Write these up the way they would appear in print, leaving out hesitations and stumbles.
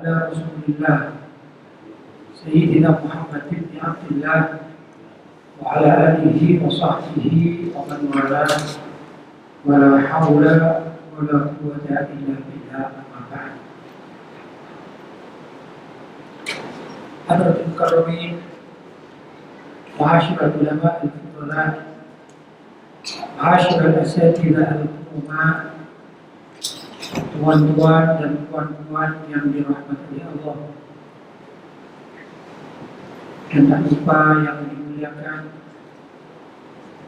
على رسول الله سيدنا محمد بن عبد الله وعلى آله وصحبه ومن والاه ولا حول ولا قوة إلا بالله أما بعد. Hadratul Mukarramin, Ma'asyiral ulama al-fudala, Ma'asyiral asatidzah al-qurama, tuan-tuan dan puan-puan yang dirahmati Allah, dan tak lupa yang dimuliakan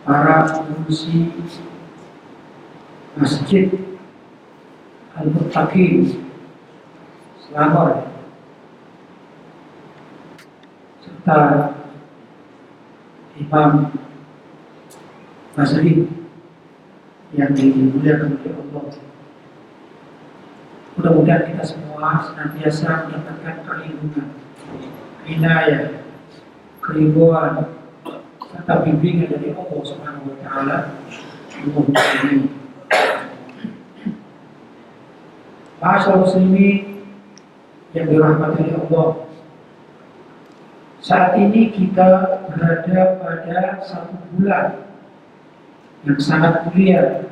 para pengurusi Masjid Al-Muttaqin Selangor, serta Imam Basri yang dimuliakan oleh Allah. Mudah-mudahan kita semua senantiasa mendapatkan perlindungan, inayah, keribuan, serta bimbingan dari Allah Subhanahu wa Ta'ala. Ma'asyiral muslimin yang dirahmati oleh Allah, saat ini kita berada pada satu bulan yang sangat mulia,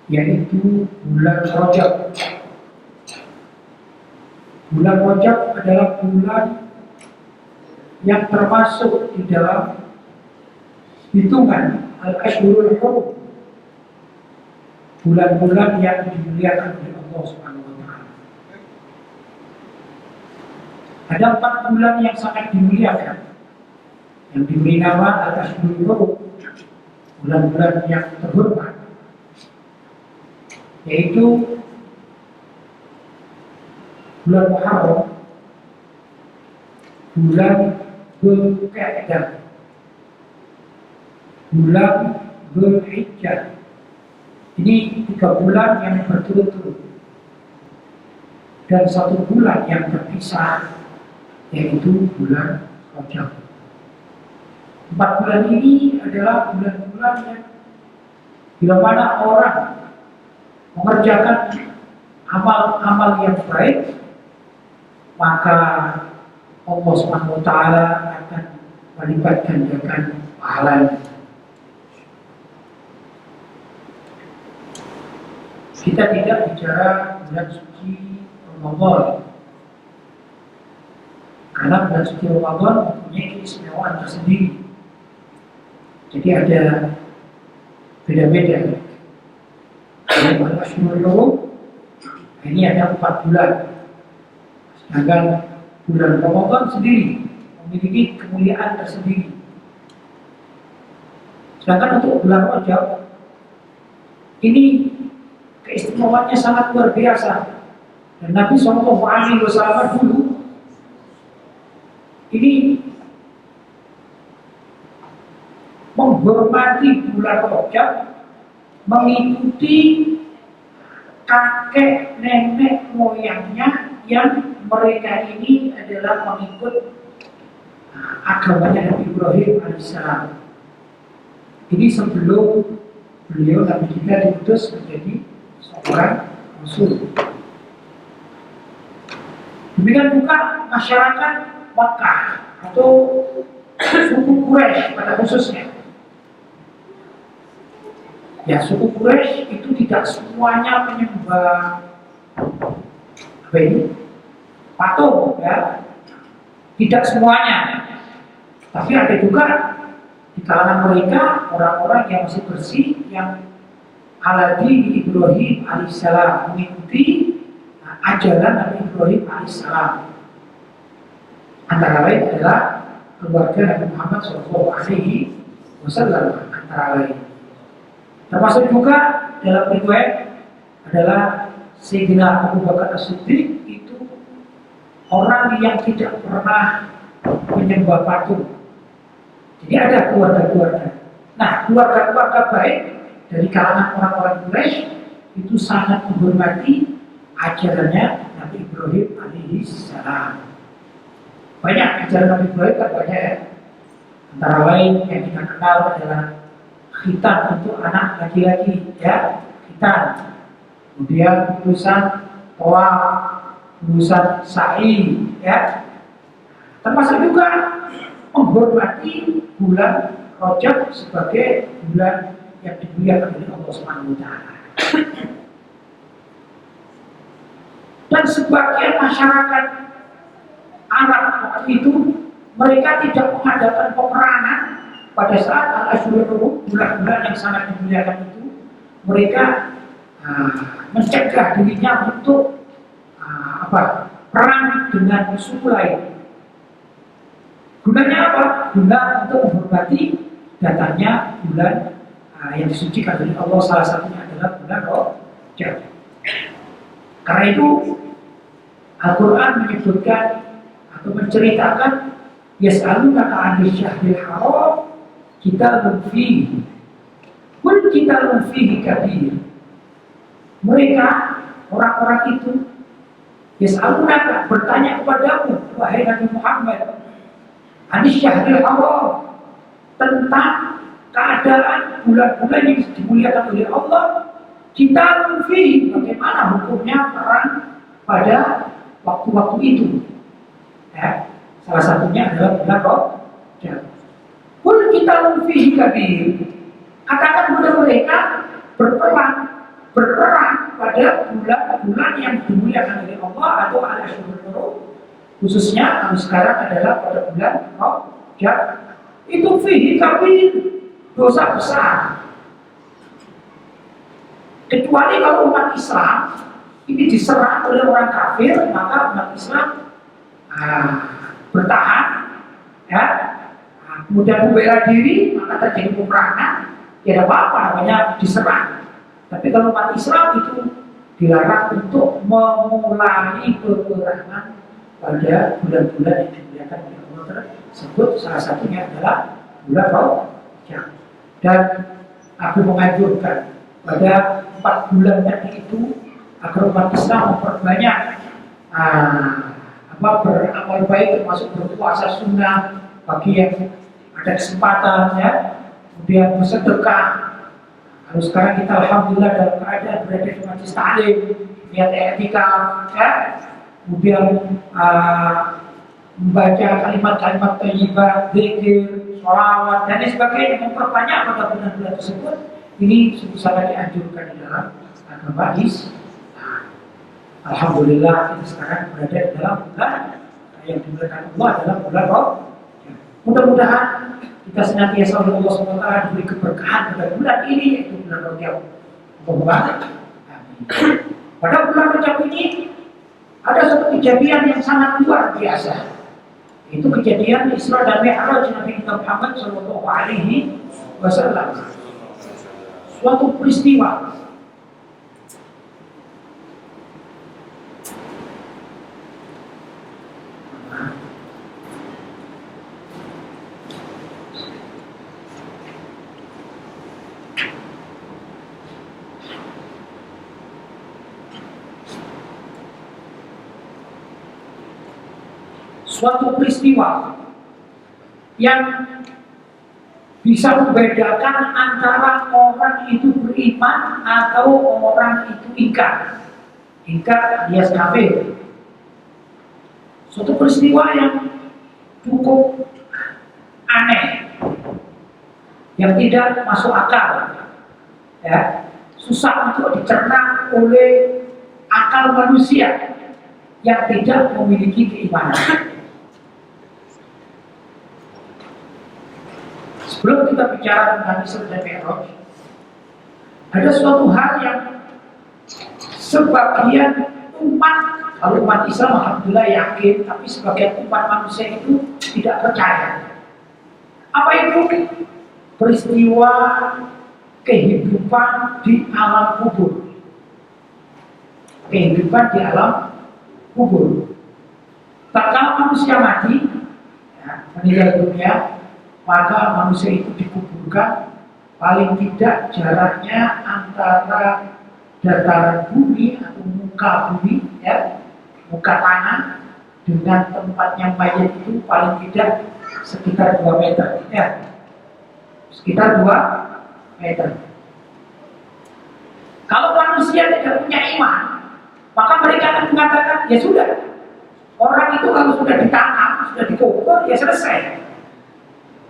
yaitu bulan Rajab. Bulan Rajab adalah bulan yang termasuk di dalam hitungan Al-Ashhurul Hurum, bulan-bulan yang dimuliakan oleh Allah Subhanahu wa Ta'ala. Ada 4 bulan yang sangat dimuliakan, yang diberi nama Al-Ashhurul Hurum, bulan-bulan yang terhormat, yaitu bulan Muharram, bulan Dzulqa'dah, bulan Dzulhijjah. Ini 3 bulan yang berturut-turut, dan 1 bulan yang terpisah, yaitu bulan Rajab. 4 bulan ini adalah bulan-bulan yang bila mana orang mengerjakan amal-amal yang baik, maka Allah Subhanahu wa Ta'ala akan melipat gandakan pahalanya. Kita tidak bicara bulan suci Ramadan, karena bulan suci Ramadan mempunyai keistimewaan tersendiri. Jadi ada beda-beda. Al-Ashhurul Hurum ini ada 4 bulan. Sedangkan bulan Ramadan sendiri memiliki kemuliaan tersendiri. Sedangkan untuk bulan Rajab ini keistimewaannya sangat luar biasa. Dan Nabi SAW dulu ini menghormati bulan Rajab, mengikuti kakek nenek moyangnya yang mereka ini adalah pengikut agamanya Nabi Ibrahim alaihissalam. Ini sebelum beliau Nabi kita diutus menjadi seorang rasul. Demikian juga masyarakat Makkah atau suku Quraisy pada khususnya. Ya, suku Quraisy itu tidak semuanya menyembah patung, ya, tidak semuanya. Tapi ada juga di kalangan mereka orang-orang yang masih bersih, yang ala dini Ibrahim alaihissalam, mengikuti ajaran Nabi Ibrahim alaihissalam. Antara lain adalah keluarga Nabi Muhammad SAW, antara lain. Termasuk juga dalam riwayat adalah Sayyidina Abu Bakar As-Siddiq, itu orang yang tidak pernah menyembah patung. Jadi ada keluarga-keluarga. Nah, keluarga-keluarga baik dari kalangan orang-orang Quraisy itu sangat menghormati ajarannya Nabi Ibrahim alaihissalam. Banyak ajaran Nabi Ibrahim kan banyak, ya. Antara lain yang kita kenal adalah khitan untuk anak laki-laki, ya, khitan. Kemudian urusan tawaf, urusan sa'i, ya. Termasuk juga menghormati bulan Rajab sebagai bulan yang dimuliakan oleh Allah Subhanahu wa taala. Dan sebagian masyarakat Arab waktu itu mereka tidak mengadakan peperangan pada saat Al-Ashhurul Hurum, bulan-bulan yang sangat dimuliakan itu. Mereka mencegah dirinya untuk perang dengan suku lain. Gunanya apa? Guna untuk menghormati datangnya bulan yang disucikan oleh Allah, salah satunya adalah bulan Rajab. Karena itu Al-Quran menyebutkan atau menceritakan yas'alunaka 'anil syahril haram qitalun fihi qul qitalun fihi kabir. Mereka orang-orang itu yas'alunaka bertanya kepadamu wahai Nabi Muhammad 'anil syahril haram tentang keadaan bulan-bulan yang dimuliakan oleh Allah. Kita fi bagaimana hukumnya perang pada waktu-waktu itu. Ya, salah satunya adalah bulan Rajab. Qul qitalun fihi kabir. Katakan kepada mereka berperang pada bulan-bulan yang dimuliakan oleh Allah atau al-ashhurul hurum, khususnya yang sekarang adalah pada bulan Rajab. Itu fihi kabir, dosa besar. Kecuali kalau umat Islam ini diserang oleh orang kafir, maka umat Islam bertahan, ya, kemudian membela diri, maka terjadi peperangan. Tidak apa-apa namanya diserang. Tapi kalau umat Islam itu dilarang untuk memulai peperangan pada bulan-bulan yang dimuliakan oleh Allah tersebut. Salah satunya adalah bulan Rajab. Dan aku menganjurkan pada 4 bulan tadi itu agar umat Islam memperbanyak beramal baik, termasuk berpuasa sunnah bagi yang ada kesempatan, ya, kemudian bersedekah. Lalu sekarang kita alhamdulillah dalam keadaan berada di majlis ta'lim, niat i'tikaf, ya, kemudian membaca kalimat-kalimat thayyibah, zikir, sholawat dan sebagainya, memperbanyak pada bulan-bulan tersebut. Ini sungguh sangat dianjurkan di dalam agama Islam. Alhamdulillah kita sekarang berada di dalam bulan yang dimuliakan Allah adalah bulan Rajab. Mudah-mudahan kita senantiasa oleh Allah SWT diberi keberkahan pada bulan ini, yaitu bulan Rajab. Pada bulan Rajab ini ada satu kejadian yang sangat luar biasa. Itu kejadian Isra dan Mi'raj Nabi Muhammad SAW. Suatu peristiwa yang bisa membedakan antara orang itu beriman atau orang itu ingkar. Ingkar alias kafir. Suatu peristiwa yang cukup aneh, yang tidak masuk akal, ya, susah untuk dicerna oleh akal manusia yang tidak memiliki keimanan. Sebelum kita bicara tentang Isra dan Mi'raj, ada suatu hal yang sebagian umat, kalau umat Islam alhamdulillah yakin, tapi sebagian umat manusia itu tidak percaya. Apa itu? Peristiwa kehidupan di alam kubur. Kehidupan di alam kubur. Tatkala manusia mati, ya, meninggal dunia, maka manusia itu dikuburkan paling tidak jaraknya antara dataran bumi atau muka bumi, ya, muka tanah dengan tempatnya mayat itu paling tidak sekitar 2 meter, ya, sekitar 2 meter. Kalau manusia tidak punya iman, Maka mereka akan mengatakan, ya sudah, orang itu kalau sudah ditanam, sudah dikubur, ya selesai.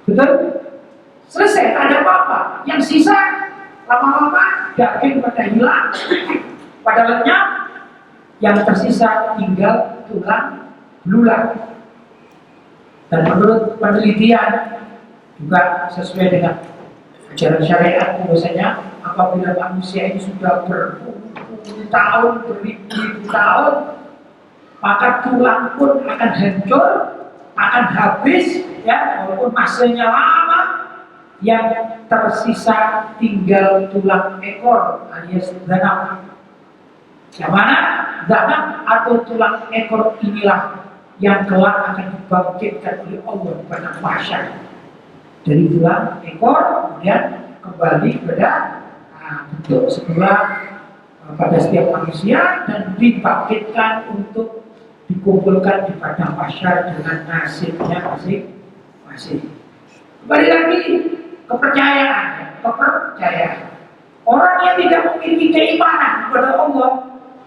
Betul? Selesai, tak ada apa-apa. Yang sisa, lama-lama daging pada hilang, pada lenyap, yang tersisa tinggal tulang belulang. Dan menurut penelitian, juga sesuai dengan ajaran syariat, bahwasanya apabila manusia ini sudah berpuluh tahun, beribu-ribu tahun, maka tulang pun akan hancur, akan habis, ya, walaupun masanya lama, yang tersisa tinggal tulang ekor alias zanab. Yang mana zanab atau tulang ekor inilah yang kelak akan dibangkitkan oleh Allah pada mahsyar. Dari tulang ekor kemudian kembali pada bentuk semula pada setiap manusia dan dibangkitkan untuk dikumpulkan di padang mahsyar dengan nasibnya masing-masing. Kembali lagi kepercayaan. Orang yang tidak memiliki keimanan kepada Allah,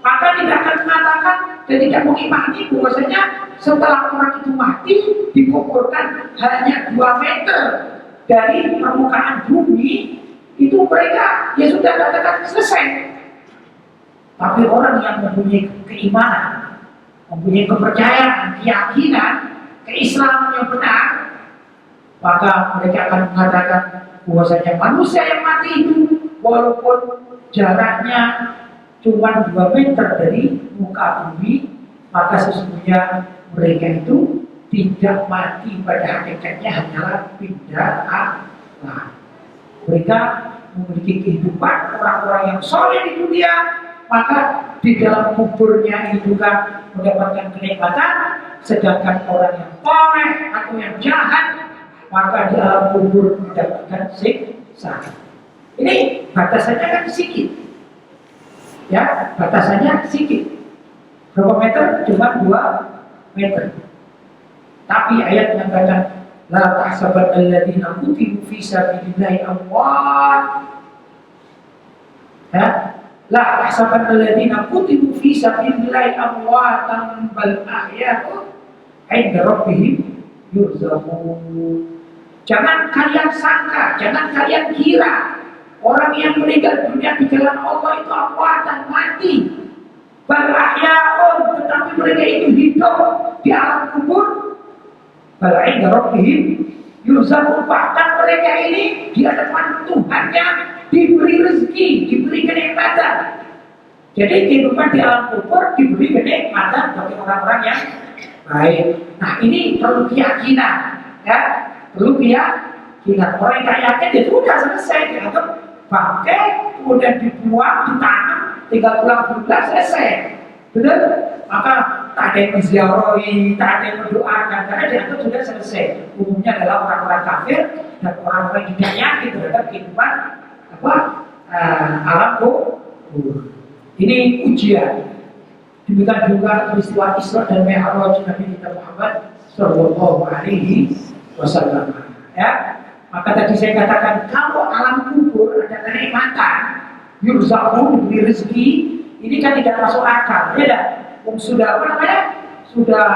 maka tidak akan mengatakan dan tidak mengimani bahwasanya setelah orang itu mati dikuburkan hanya 2 meter dari permukaan bumi, itu mereka ya sudah katakan selesai. Tapi orang yang mempunyai keimanan, mempunyai kepercayaan, keyakinan, keislaman yang benar, maka mereka akan mengatakan bahwasanya manusia yang mati itu walaupun jaraknya cuma 2 meter dari muka bumi, maka sesungguhnya mereka itu tidak mati, pada hakikatnya hanyalah pindah alam. Mereka memiliki kehidupan orang-orang yang soleh di dunia, maka di dalam kuburnya ini juga mendapatkan kenikmatan, sedangkan orang yang toleh atau yang jahat, maka di alam kubur mendapatkan siksa. Ini batasannya kan sedikit. Ya, batasannya sedikit. Berapa meter? Cuma 2 meter. Tapi ayat mengatakan la tahsaban alladziina qutilu fi sabilillahi amwat. Ya, la tahsaban alladziina qutilu fi sabilillahi amwatan bal ahya'un 'inda rabbihim yurzaqun. Jangan kalian sangka, jangan kalian kira orang yang meninggal dunia di jalan Allah itu amwatan, mati. Bal ahya'un, tetapi mereka itu hidup di alam kubur. Bal 'inda rabbihim yurzaqun, bahkan mereka ini di hadapan Tuhannya diberi rezeki, diberi kenikmatan. Jadi kehidupan di alam kubur diberi kenikmatan bagi orang-orang yang baik. Nah, ini perlu keyakinan, ya, perlu keyakinan. Orang yang tak yakin ya sudah selesai, dianggap bangkai, kemudian dibuang, ditanam, tinggal pulang selesai. Betul? Maka tak ada yang menziarahi, tak ada yang mendoakan, karena dianggap sudah selesai. Umumnya adalah orang-orang kafir dan orang-orang yang tidak yakin terhadap kehidupan alam kubur. Ini ujian. Demikian juga peristiwa Isra dan Mi'raj Nabi kita Muhammad Sallallahu Alaihi Wasallam. Ya, maka tadi saya katakan kalau alam kubur ada kenikmatan, yurzaqun, diberi rezeki, ini kan tidak masuk akal, ya dah. Sudah apa namanya? Sudah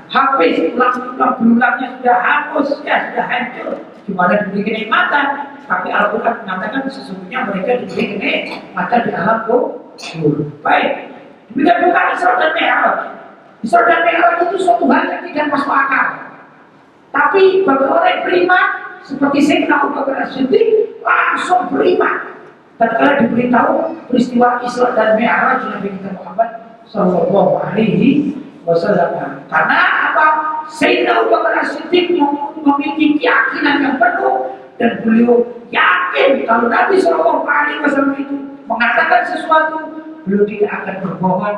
habis, tulang belulangnya sudah hapus, ya sudah hancur. Gimana diberi kenikmatan? Tapi Al-Quran mengatakan sesungguhnya mereka diberi kenikmatan di alam kubur. Baik. Demikian juga Isra dan Mi'raj. Isra dan Mi'raj itu suatu hal yang tidak masuk akal. Tapi bagi orang yang beriman, seperti Sayyidina Abu Bakar As-Siddiq, langsung beriman. Tatkala diberitahu peristiwa Isra dan Mi'raj Nabi kita Muhammad Sallallahu Alaihi Wasallam. Karena apa? Sayyidina Abu Bakar As-Siddiq memiliki keyakinan yang penuh dan beliau yakin kalau Nabi Sallallahu Alaihi Wasallam itu mengatakan sesuatu, beliau tidak akan berbohong.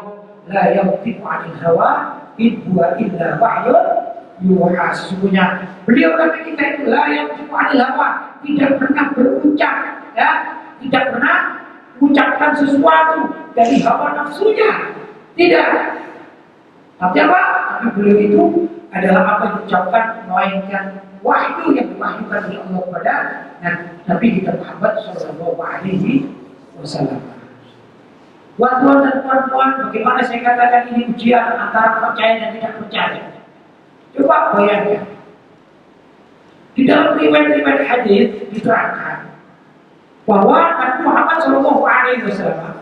La yantiqu 'anil hawa in huwa illa wahyun yuha. Sesungguhnya beliau Nabi kita itu la yantiqu 'anil hawa, tidak pernah berucap, ya, tidak pernah mengucapkan sesuatu dari hawa nafsunya. Tidak. Tapi apa? Tapi beliau itu adalah apa yang diucapkan, melainkan wahyu yang diwahyukan oleh Allah kepada Nabi kita Muhammad Sallallahu Alaihi Wasallam. Buat tuan dan puan-puan, bagaimana saya katakan ini ujian antara percaya dan tidak percaya. Coba bayangkan. Di dalam riwayat-riwayat hadis diterangkan bahwa Nabi Muhammad SAW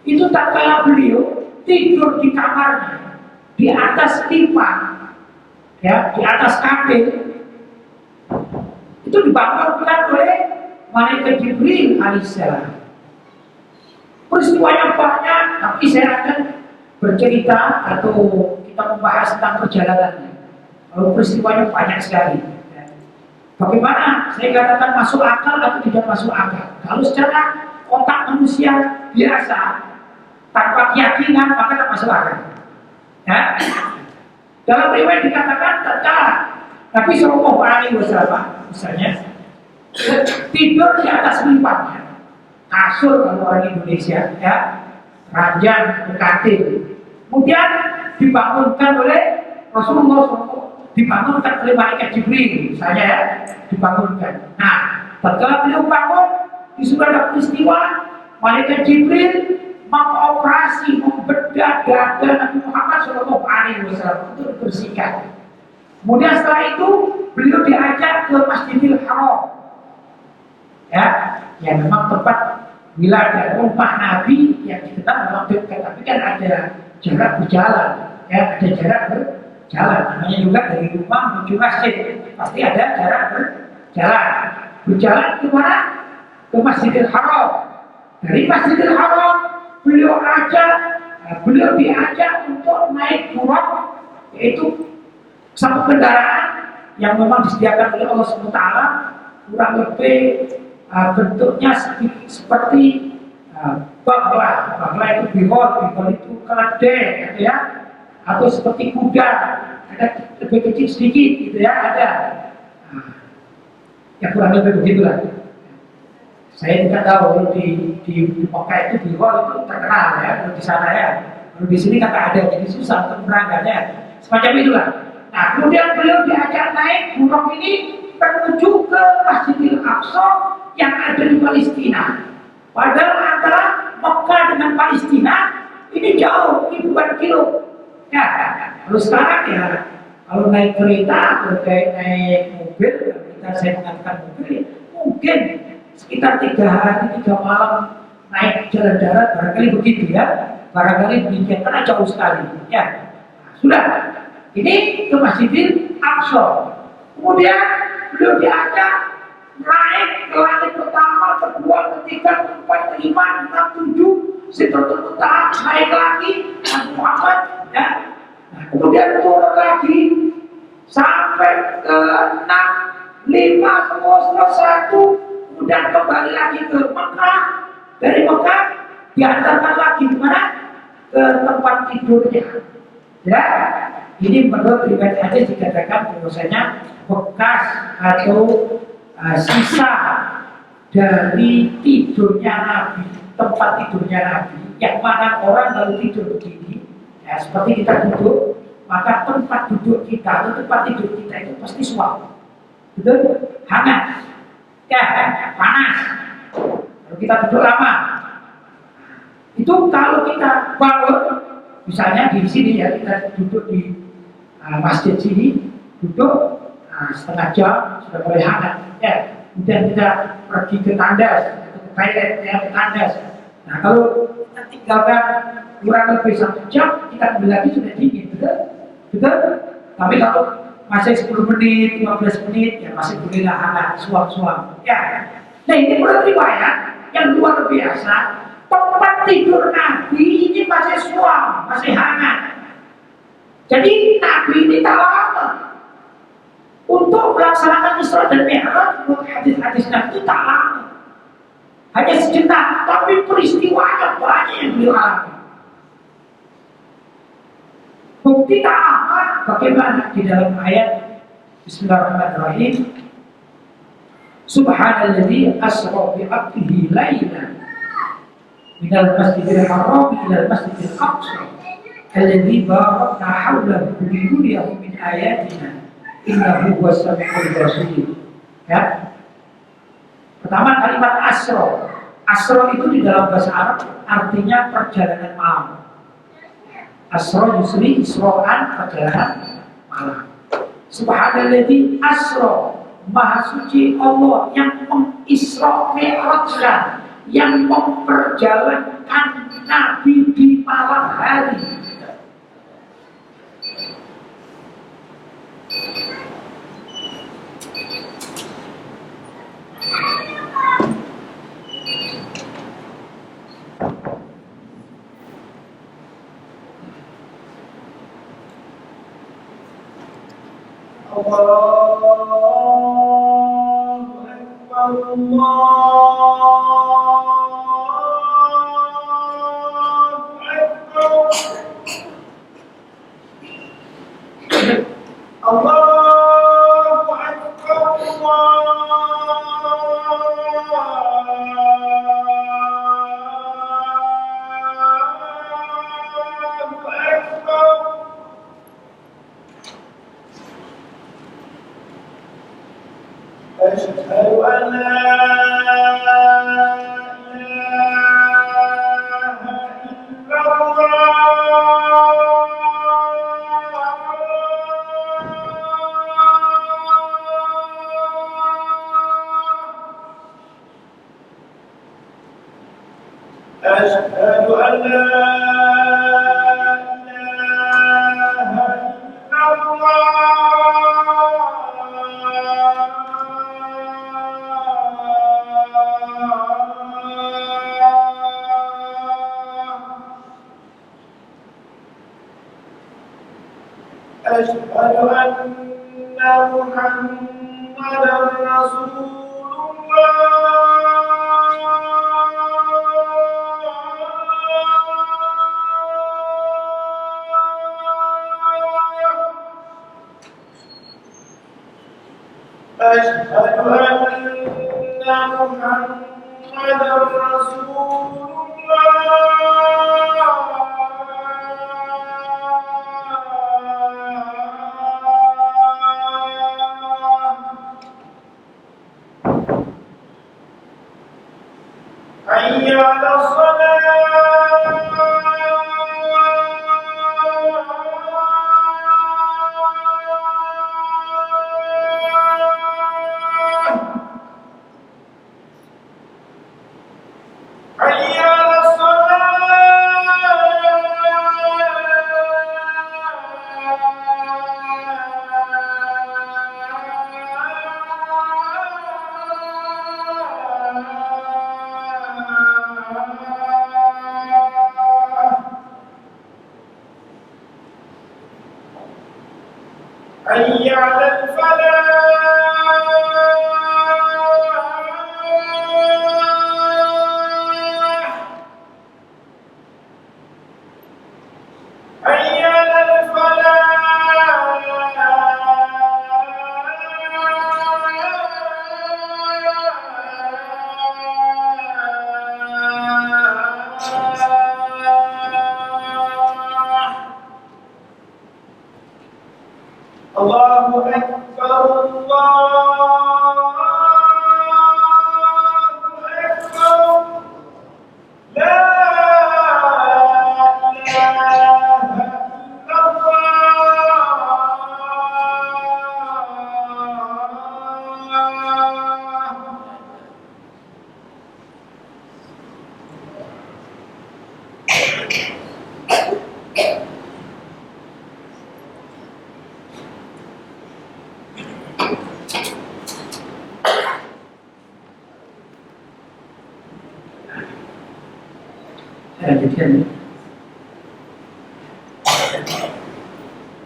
itu tak kala beliau tidur di kamarnya di atas tipan, ya, di atas katil, itu dibangunkan oleh malaikat Jibril alaihissalam. Peristiwanya banyak, tapi saya akan bercerita atau kita membahas tentang perjalanannya. Kalau peristiwanya banyak sekali. Bagaimana saya katakan masuk akal atau tidak masuk akal? Kalau secara otak manusia biasa, tanpa keyakinan, maka tak masuk akal. Ya? Dalam riwayat dikatakan tatkala Nabi Shallallahu Alaihi Wasallam misalnya tidur di atas limpahnya, kasur kalau orang Indonesia, ya, ranjang, katil. Kemudian dibangunkan oleh Rasulullah SAW, dibangunkan oleh malaikat Jibril, misalnya, ya, dibangunkan. Nah, tatkala beliau bangun, di sudah ada peristiwa malaikat Jibril mengoperasi, membedah dada Nabi Muhammad SAW untuk dibersihkan. Kemudian setelah itu beliau diajak ke Masjidil Haram, ya, yang memang tempat bila ada rumah Nabi yang dikenal memang dekat, tapi kan ada jarak berjalan, ya, ada jarak berjalan. Namanya juga dari rumah menuju masjid pasti ada jarak berjalan. Berjalan ke mana? Ke Masjidil Haram. Dari Masjidil Haram beliau diajak untuk naik buraq, yaitu satu kendaraan yang memang disediakan oleh Allah SWT, kurang lebih bentuknya seperti bagla. Bagla itu bihol itu keledai, gitu ya, atau seperti kuda, ada lebih kecil sedikit, gitu ya, ada. Ya kurang lebih begitulah. Saya tidak tahu di Mekah itu bihol itu terkenal, ya, kalau di sana, ya. Kalau di sini kata ada, jadi susah untuk berangkatnya. Semacam itulah. Nah, kemudian beliau diajak naik buraq ini menuju ke Masjidil Aqsa yang ada di Palestina. Padahal antara Mekah dengan Palestina ini jauh, ribuan kilo. Ya, kalau sekarang, ya, kalau naik kereta atau naik mobil, saya mengatakan mobil, ya, mungkin sekitar 3 hari 3 malam naik jalan darat, barangkali begitu, ya, barangkali demikian, karena jauh sekali. Ya, nah, sudah. Ini ke Masjidil Aqsa. Kemudian beliau diajak naik ke langit pertama, kedua, ketiga, keempat, kelima, enam, tujuh, Sidratul Muntaha, naik lagi Nabi Muhammad, ya. Nah, kemudian turun lagi sampai ke 6, 5, semua selesai, kemudian kembali lagi ke Mekah. Dari Mekah diantarkan lagi ke mana? Ke tempat tidurnya. Ya, ini menurut riwayat hadis dikatakan bahwasanya bekas atau sisa dari tidurnya Nabi, tempat tidurnya Nabi, yang mana orang lalu tidur begini, ya, seperti kita duduk, maka tempat duduk kita atau tempat tidur kita itu pasti suam, betul? Hangat, ya, panas. Kalau kita duduk lama, itu kalau kita bangun, misalnya di sini, ya, kita duduk di masjid sini, duduk setengah jam sudah mulai hangat, ya. Kemudian kita pergi ke tandas, ke toilet, ya, ke tandas. Nah, kalau kita tinggalkan kurang lebih 1 jam, kita kembali lagi sudah dingin, betul? Betul? Tapi kalau masih 10 menit, 15 menit, ya masih bolehlah hangat, suam-suam, ya. Nah, ini menurut riwayat yang luar biasa. Tempat tidur Nabi ini masih suam, masih hangat. Jadi Nabi ini tak lama untuk melaksanakan Isra dan Mi'raj. Menurut hadis-hadis Nabi itu tak lama, hanya sejenak, tapi peristiwanya banyak yang beliau alami. Bukti tak lama bagaimana di dalam ayat Bismillahirrahmanirrahim, Subhanalladzi asra bi 'abdihi lailan minal masjidil haram ilal masjidil aqsa alladzi barakna hawlahu linuriyahu min ayatina innahu huwas samiul basir. Ya. Pertama kalimat asra. Asro itu di dalam bahasa Arab artinya perjalanan malam. Asro yusri isro'an, perjalanan malam. Subhanalladzi asro, maha suci Allah yang mengisra mi'rajkan, yang memperjalankan Nabi di malam hari.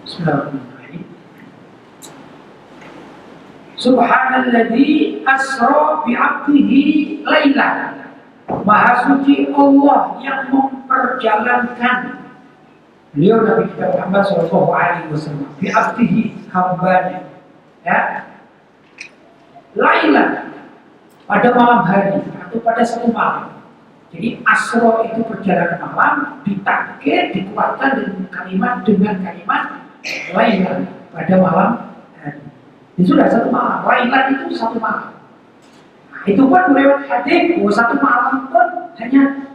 Bismillahirrahmanirrahim. Subhanalladzi asra bi'abdihi lailan. Maha suci Allah yang memperjalankan beliau Nabi kita Muhammad sallallahu alaihi wasallam bi'abdihi, hambanya, ya, lailan, pada malam hari atau pada satu malam. Jadi asro itu perjalanan malam, ditakkir, dikuatkan dengan kalimat lailan, pada malam hari. Itu sudah satu malam. Lailan itu satu malam. Nah, Itu pun lewat hadis, satu malam pun hanya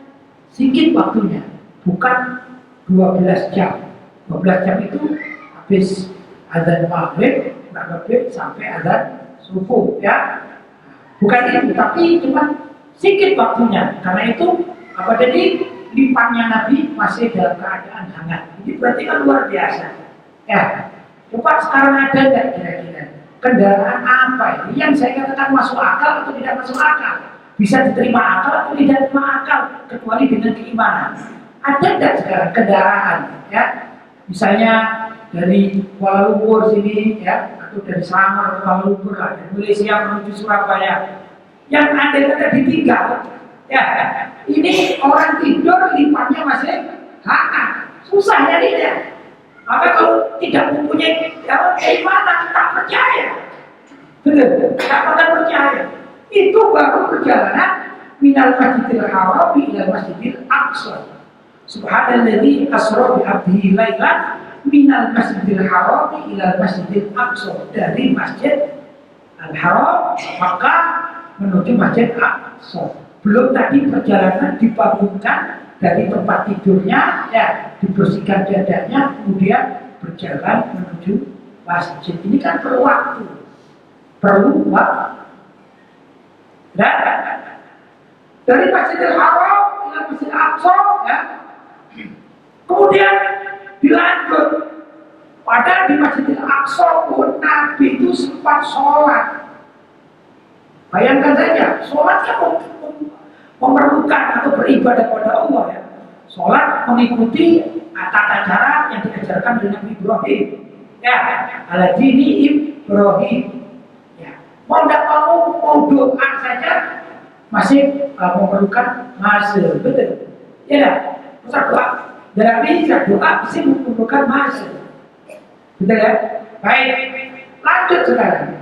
sedikit waktunya, bukan 12 jam. 12 jam itu habis azan maghrib, sampai azan subuh, ya. Bukan itu, tapi cuma sedikit waktunya. Karena itu apa tadi, lipannya Nabi masih dalam keadaan hangat. Ini berarti kan luar biasa. Ya, coba sekarang ada nggak kira-kira kendaraan apa ini yang saya katakan masuk akal atau tidak masuk akal, bisa diterima akal atau tidak diterima akal, kecuali dengan keimanan. Ada nggak sekarang kendaraan, ya, misalnya dari Kuala Lumpur sini, ya, atau dari Selangor ke Kuala Lumpur lah, dari Malaysia menuju Surabaya, yang ada kata ditinggal, ya, ini orang tidur lipannya masih hangat, susah nyarinya. Maka kalau tidak mempunyai keimanan, tak percaya, betul, tak pernah percaya. Itu baru perjalanan minal masjidil haram ila masjidil aqsa. Subhanalladzi asra bi 'abdihi lailan minal masjidil haram ila masjidil aqsa, dari masjid al-haram maka menuju masjid aqsa. Belum tadi perjalanan dibangunkan dari tempat tidurnya, ya, dibersihkan dadanya, kemudian berjalan menuju masjid. Ini kan perlu waktu, perlu waktu. Dan dari Masjidil Haram ke Masjid Aqsa, ya, kemudian dilanjut. Padahal di Masjidil Aqsa pun Nabi itu sempat sholat. Bayangkan saja, sholatnya memerlukan atau beribadah kepada Allah, ya. Sholat mengikuti tata cara yang diajarkan oleh Nabi Ibrahim, ya, ala dini Ibrahim, ya. Mau tidak mau doa saja masih memerlukan masa, betul, ya. Masa doa dari doa masih memerlukan masa, betul, ya. Baik, lanjut sekarang.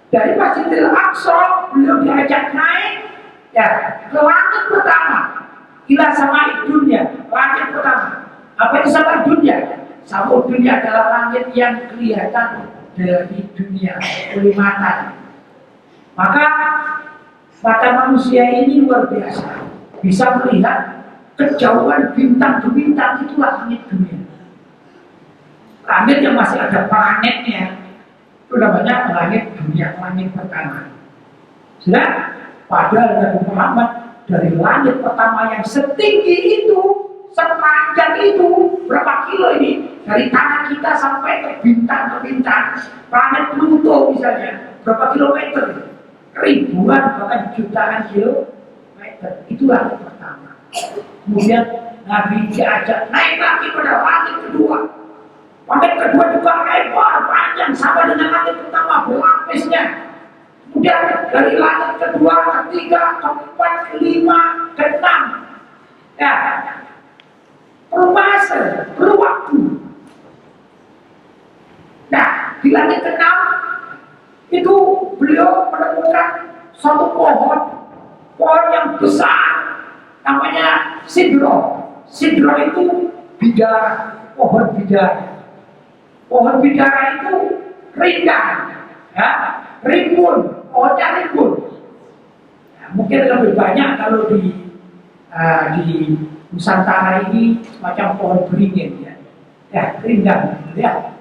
Dari Masjidil Aqsa beliau diajak naik, ya, ke langit pertama, ila sama dunia, langit pertama. Apa itu sama dunia? Sama dunia adalah langit yang kelihatan dari dunia oleh mata. Maka mata manusia ini luar biasa, bisa melihat kejauhan bintang bintang, itulah langit dunia. Langit yang masih ada planetnya, itu namanya langit dunia, langit pertama. Sudah, padahal Nabi Muhammad dari langit pertama yang setinggi itu, sepanjang itu, berapa kilo ini, dari tanah kita sampai ke bintang, planet Pluto misalnya, berapa kilometer, ribuan bahkan jutaan kilometer. Itu langit pertama. Kemudian Nabi diajak naik lagi pada langit kedua. Langit kedua juga lebar, panjang, sama dengan langit pertama, berlapisnya. Kemudian dari langit kedua, ketiga, keempat, kelima, keenam, ya, perlu masa, perlu waktu. Nah, di langit keenam itu beliau menemukan suatu pohon yang besar, namanya sidro. Sidro itu bidara, pohon bidara. Pohon bidara itu rindang, ya, rimbun, pohonnya rimbun. Nah, mungkin lebih banyak kalau di Nusantara ini semacam pohon beringin, ya, rindang, ya.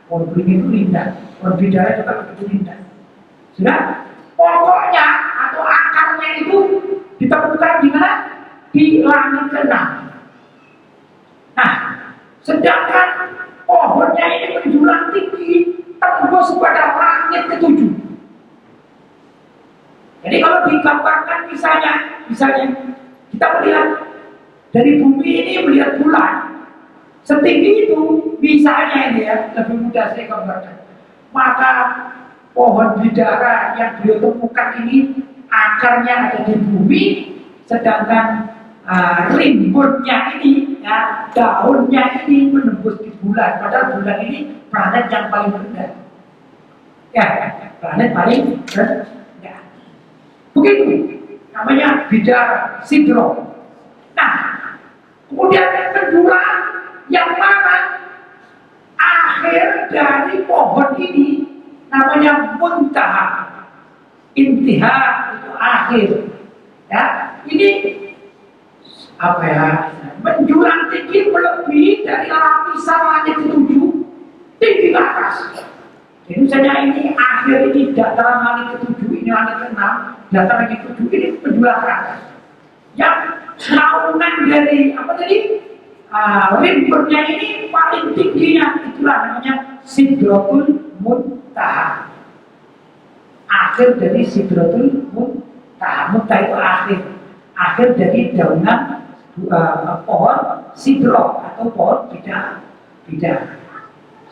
Pohon beringin itu rindang, pohon bidara juga begitu rindang. Sudah, pokoknya atau akarnya itu ditemukan di mana? Di langit keenam. Nah, sedangkan pohonnya ini menjulang tinggi, tembus pada langit ketujuh. Jadi kalau digambarkan misalnya kita melihat dari bumi ini melihat bulan setinggi itu, misalnya ini, ya, lebih mudah saya gambarkan. Maka pohon bidara yang beliau temukan ini akarnya ada di bumi, sedangkan rimbunnya ini, ya, daunnya ini menembus di bulan. Padahal bulan ini planet yang paling rendah, ya, planet paling rendah. Begitu namanya bidara, sidro. Nah, kemudian kedua, yang mana akhir dari pohon ini namanya muntaha. Intiha itu akhir. Ya, ini apa ya? Menjulang tinggi melebihi dari lapisan langit ketujuh tinggi ke atas. Jadi misalnya ini akhir ini dataran langit ketujuh, ini langit keenam, dataran langit ketujuh ini menjulang ke atas. Yang naungan dari apa tadi? Rimbernya ini paling tingginya itulah namanya Sidratul Muntaha. Akhir dari Sidratul Muntaha. Muntaha itu akhir dari daunan pohon sidro atau pohon bidang.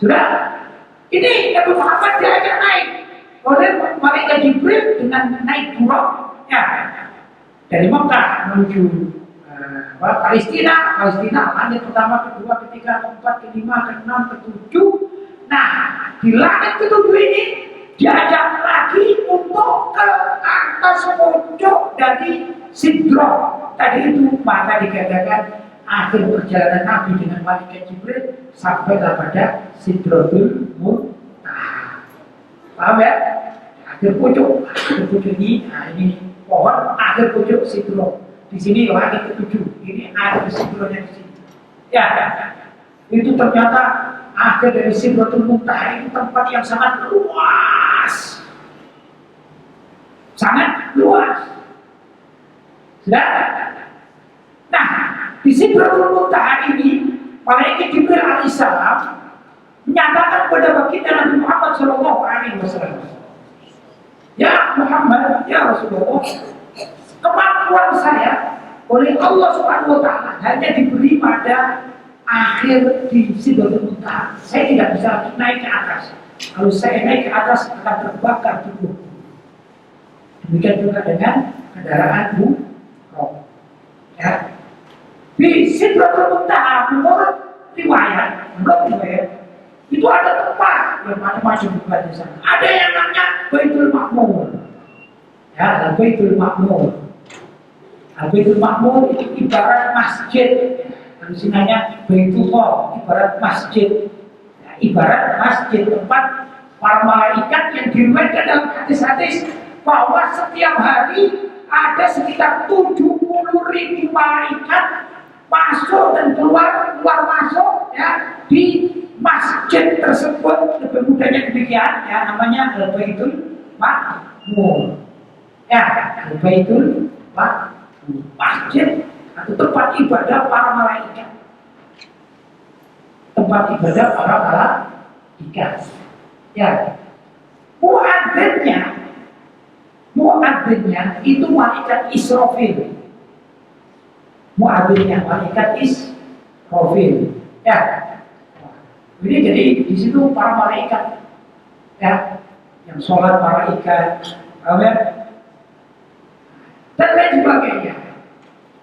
Sudah, ini Nabi Muhammad diajak naik oleh malaikat Jibril dengan naik buruk ya dari Mekah menuju Palestina, langit pertama, kedua, ketiga, keempat, kelima, keenam, ketujuh. Nah, di langit ketujuh ini diajak lagi untuk ke atas puncak dari Sidro. Tadi itu maka dikatakan akhir perjalanan Nabi dengan malaikat Jibril sampailah pada Sidratul Muntaha. Paham ya? Akhir puncak ini, nah ini pohon akhir puncak Sidro. Di sini langit ketujuh, ini akhir Sidronya di sini. Ya, itu ternyata akhir dari Sidratul Muntaha itu tempat yang sangat luas. Sudah? Nah, di Sidratul Muntaha ini, malaikat Jibril alaihissalam menyatakan kepada baginda Nabi Muhammad SAW, ya Muhammad, ya Rasulullah, kemampuan saya oleh Allah Subhanahu wa Ta'ala hanya diberi pada akhir di Sidratul Muntaha. Saya tidak bisa naik ke atas. Kalau saya naik ke atas akan terbakar tubuh. Demikian juga dengan kendaraan umroh. Ya. Di Sidratul Muntaha menurut riwayat itu ada tempat yang macam-macam di sana. Ada yang namanya Baitul Ma'mur. Ya, Baitul Ma'mur. Baitul Ma'mur itu ibarat masjid. Kalau sinanya Baitullah ibarat masjid. Ya, ibarat masjid tempat para malaikat yang diriwayatkan dalam hadis-hadis bahwa setiap hari ada sekitar 70.000 malaikat masuk dan keluar masuk ya di masjid tersebut. Lebih mudahnya demikian ya, namanya Baitul Ma'mur. Ya, Baitul Ma'mur, masjid atau tempat ibadah para malaikat. Tempat ibadah para malaikat. Ya. Muadzinnya itu malaikat Israfil. Muadzinnya malaikat Israfil. Ya. Jadi di situ para malaikat ya, yang sholat malaikat, ya, dan lain sebagainya.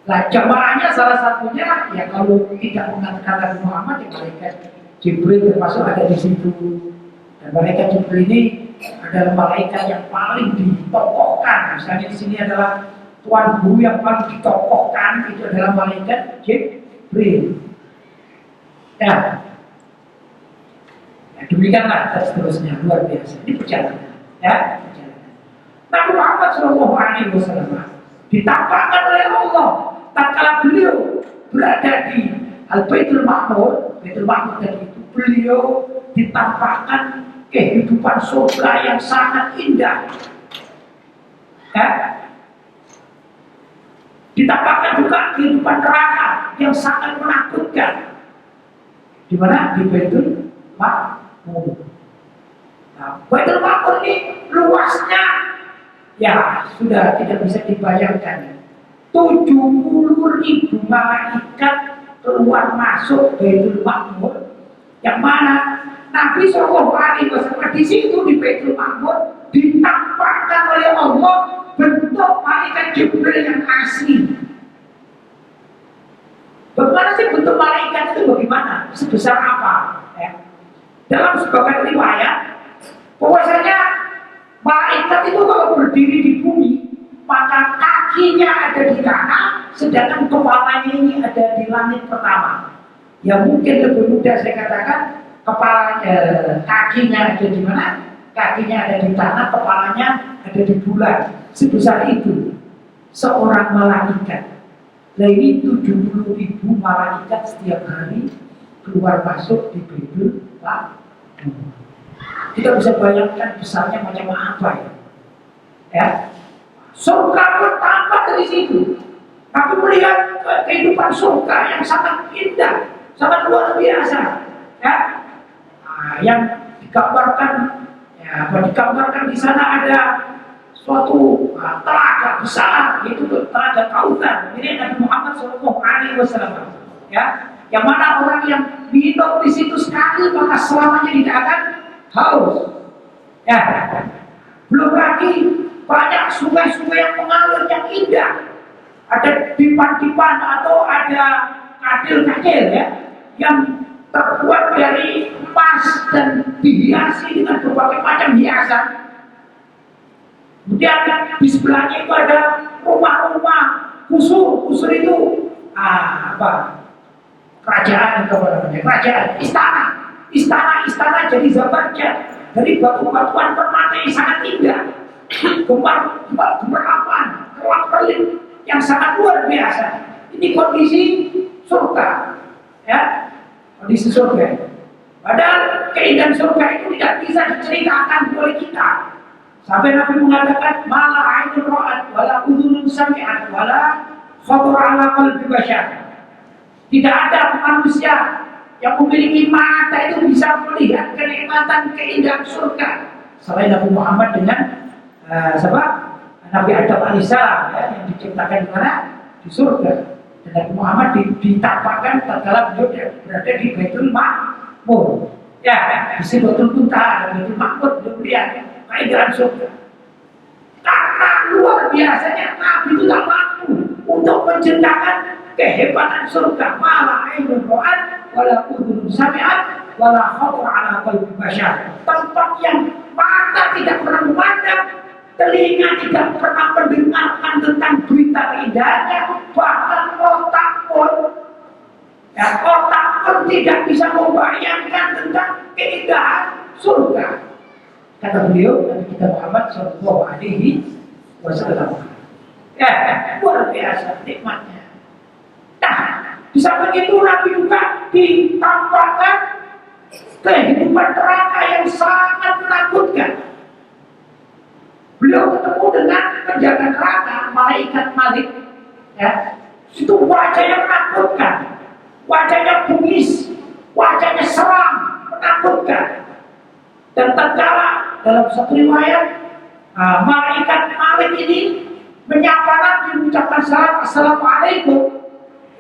Nah, jamaahnya salah satunya ya kalau tidak mengatakan Nabi Muhammad ya malaikat Jibril termasuk ada di situ. Dan malaikat Jibril ini adalah malaikat yang paling ditokohkan. Misalnya di sini adalah tuan guru yang paling ditokohkan itu adalah malaikat Jibril. Ya. Ya, demikianlah dan seterusnya, luar biasa. Ini perjalanan, ya, perjalanan. Nabi Muhammad SAW ditampakkan oleh Allah tatkala beliau berada di Al-Baitul Ma'mur. Baitul Ma'mur tadi itu beliau ditampakkan kehidupan surga yang sangat indah. Ya. Ditampakkan juga kehidupan neraka yang sangat menakutkan. Di mana? Di Baitul Ma'mur. Nah, Baitul Ma'mur ini luasnya ya sudah tidak bisa dibayangkan. 70.000 malaikat keluar masuk Baitul Ma'mur, yang mana Nabi SAW di situ di Baitul Ma'mur ditampakkan oleh Allah bentuk malaikat Jibril yang asli. Bagaimana sih bentuk malaikat itu, bagaimana? Sebesar apa? Ya. Dalam sebagian riwayat, bahwasanya malaikat itu kalau berdiri di bumi, maka kakinya ada di tanah, sedangkan kepalanya ini ada di langit pertama. Ya mungkin lebih mudah saya katakan, kakinya ada di mana? kakinya ada di tanah, kepalanya ada di bulan. Sebesar itu seorang malaikat. Nah ini 70.000 malaikat setiap hari keluar masuk di Baitul Maqdis. Kita bisa bayangkan besarnya macam apa ya. Ya, surga pun tampak dari situ. Aku melihat kehidupan surga yang sangat indah, sangat luar biasa. Ya, yang digambarkan, ya, digambarkan di sana ada suatu telaga besar, yaitu telaga Kautsar. Ini Nabi Muhammad SAW. Ya, yang mana orang yang minum di situ sekali maka selamanya tidak akan haus. Ya, belum lagi banyak sungai-sungai yang mengalir yang indah. Ada dipan-dipan atau ada kadil-kadil ya, yang terbuat dari emas dan dihiasi dengan berbagai macam hiasan. Kemudian di sebelahnya itu ada rumah-rumah, kusur itu kerajaan, kerajaan, istana jadi zabarjad dari batu-batuan permata yang sangat indah, gemar-gemaran, kelap-kelip yang sangat luar biasa. Ini kondisi surga, ya, kondisi surga. Padahal keindahan surga itu tidak bisa diceritakan oleh kita. Sampai Nabi mengatakan, "Mala ainun ra'at, wala udhunun sami'at, wala khatara ala qalbi bashar." Tidak ada manusia yang memiliki mata itu bisa melihat kenikmatan keindahan surga selain Nabi Muhammad dengan Nabi Adam alaihissalam ya, yang diciptakan di mana? Di surga. Dan Nabi Muhammad ditampakkan tatkala beliau berada di Baitul Ma'mur. Ya, di Sidratul Muntaha dan Baitul Ma'mur beliau melihat keindahan surga. Karena luar biasanya Nabi itu tak mampu untuk menceritakan kehebatan surga. Mala ainun ra'at, wala udhunun sami'at, wala khatara ala qalbi bashar. Tempat yang mata tidak pernah memandang, telinga tidak pernah mendengarkan tentang berita keindahannya, bahkan otak pun tidak bisa membayangkan tentang keindahan surga. Kata beliau, Nabi kita Muhammad Sallallahu Alaihi Wasallam. Luar biasa nikmatnya. Nah, di samping itu Nabi juga ditampakkan kehidupan neraka yang sangat menakutkan. Beliau ketemu dengan penjaga neraka, malaikat Malik. Ya, itu wajahnya menakutkan, wajahnya bungis, wajahnya seram, menakutkan. Dan tatkala dalam satu riwayat, malaikat Malik ini menyapa Nabi, mengucapkan salam, "Assalamualaikum."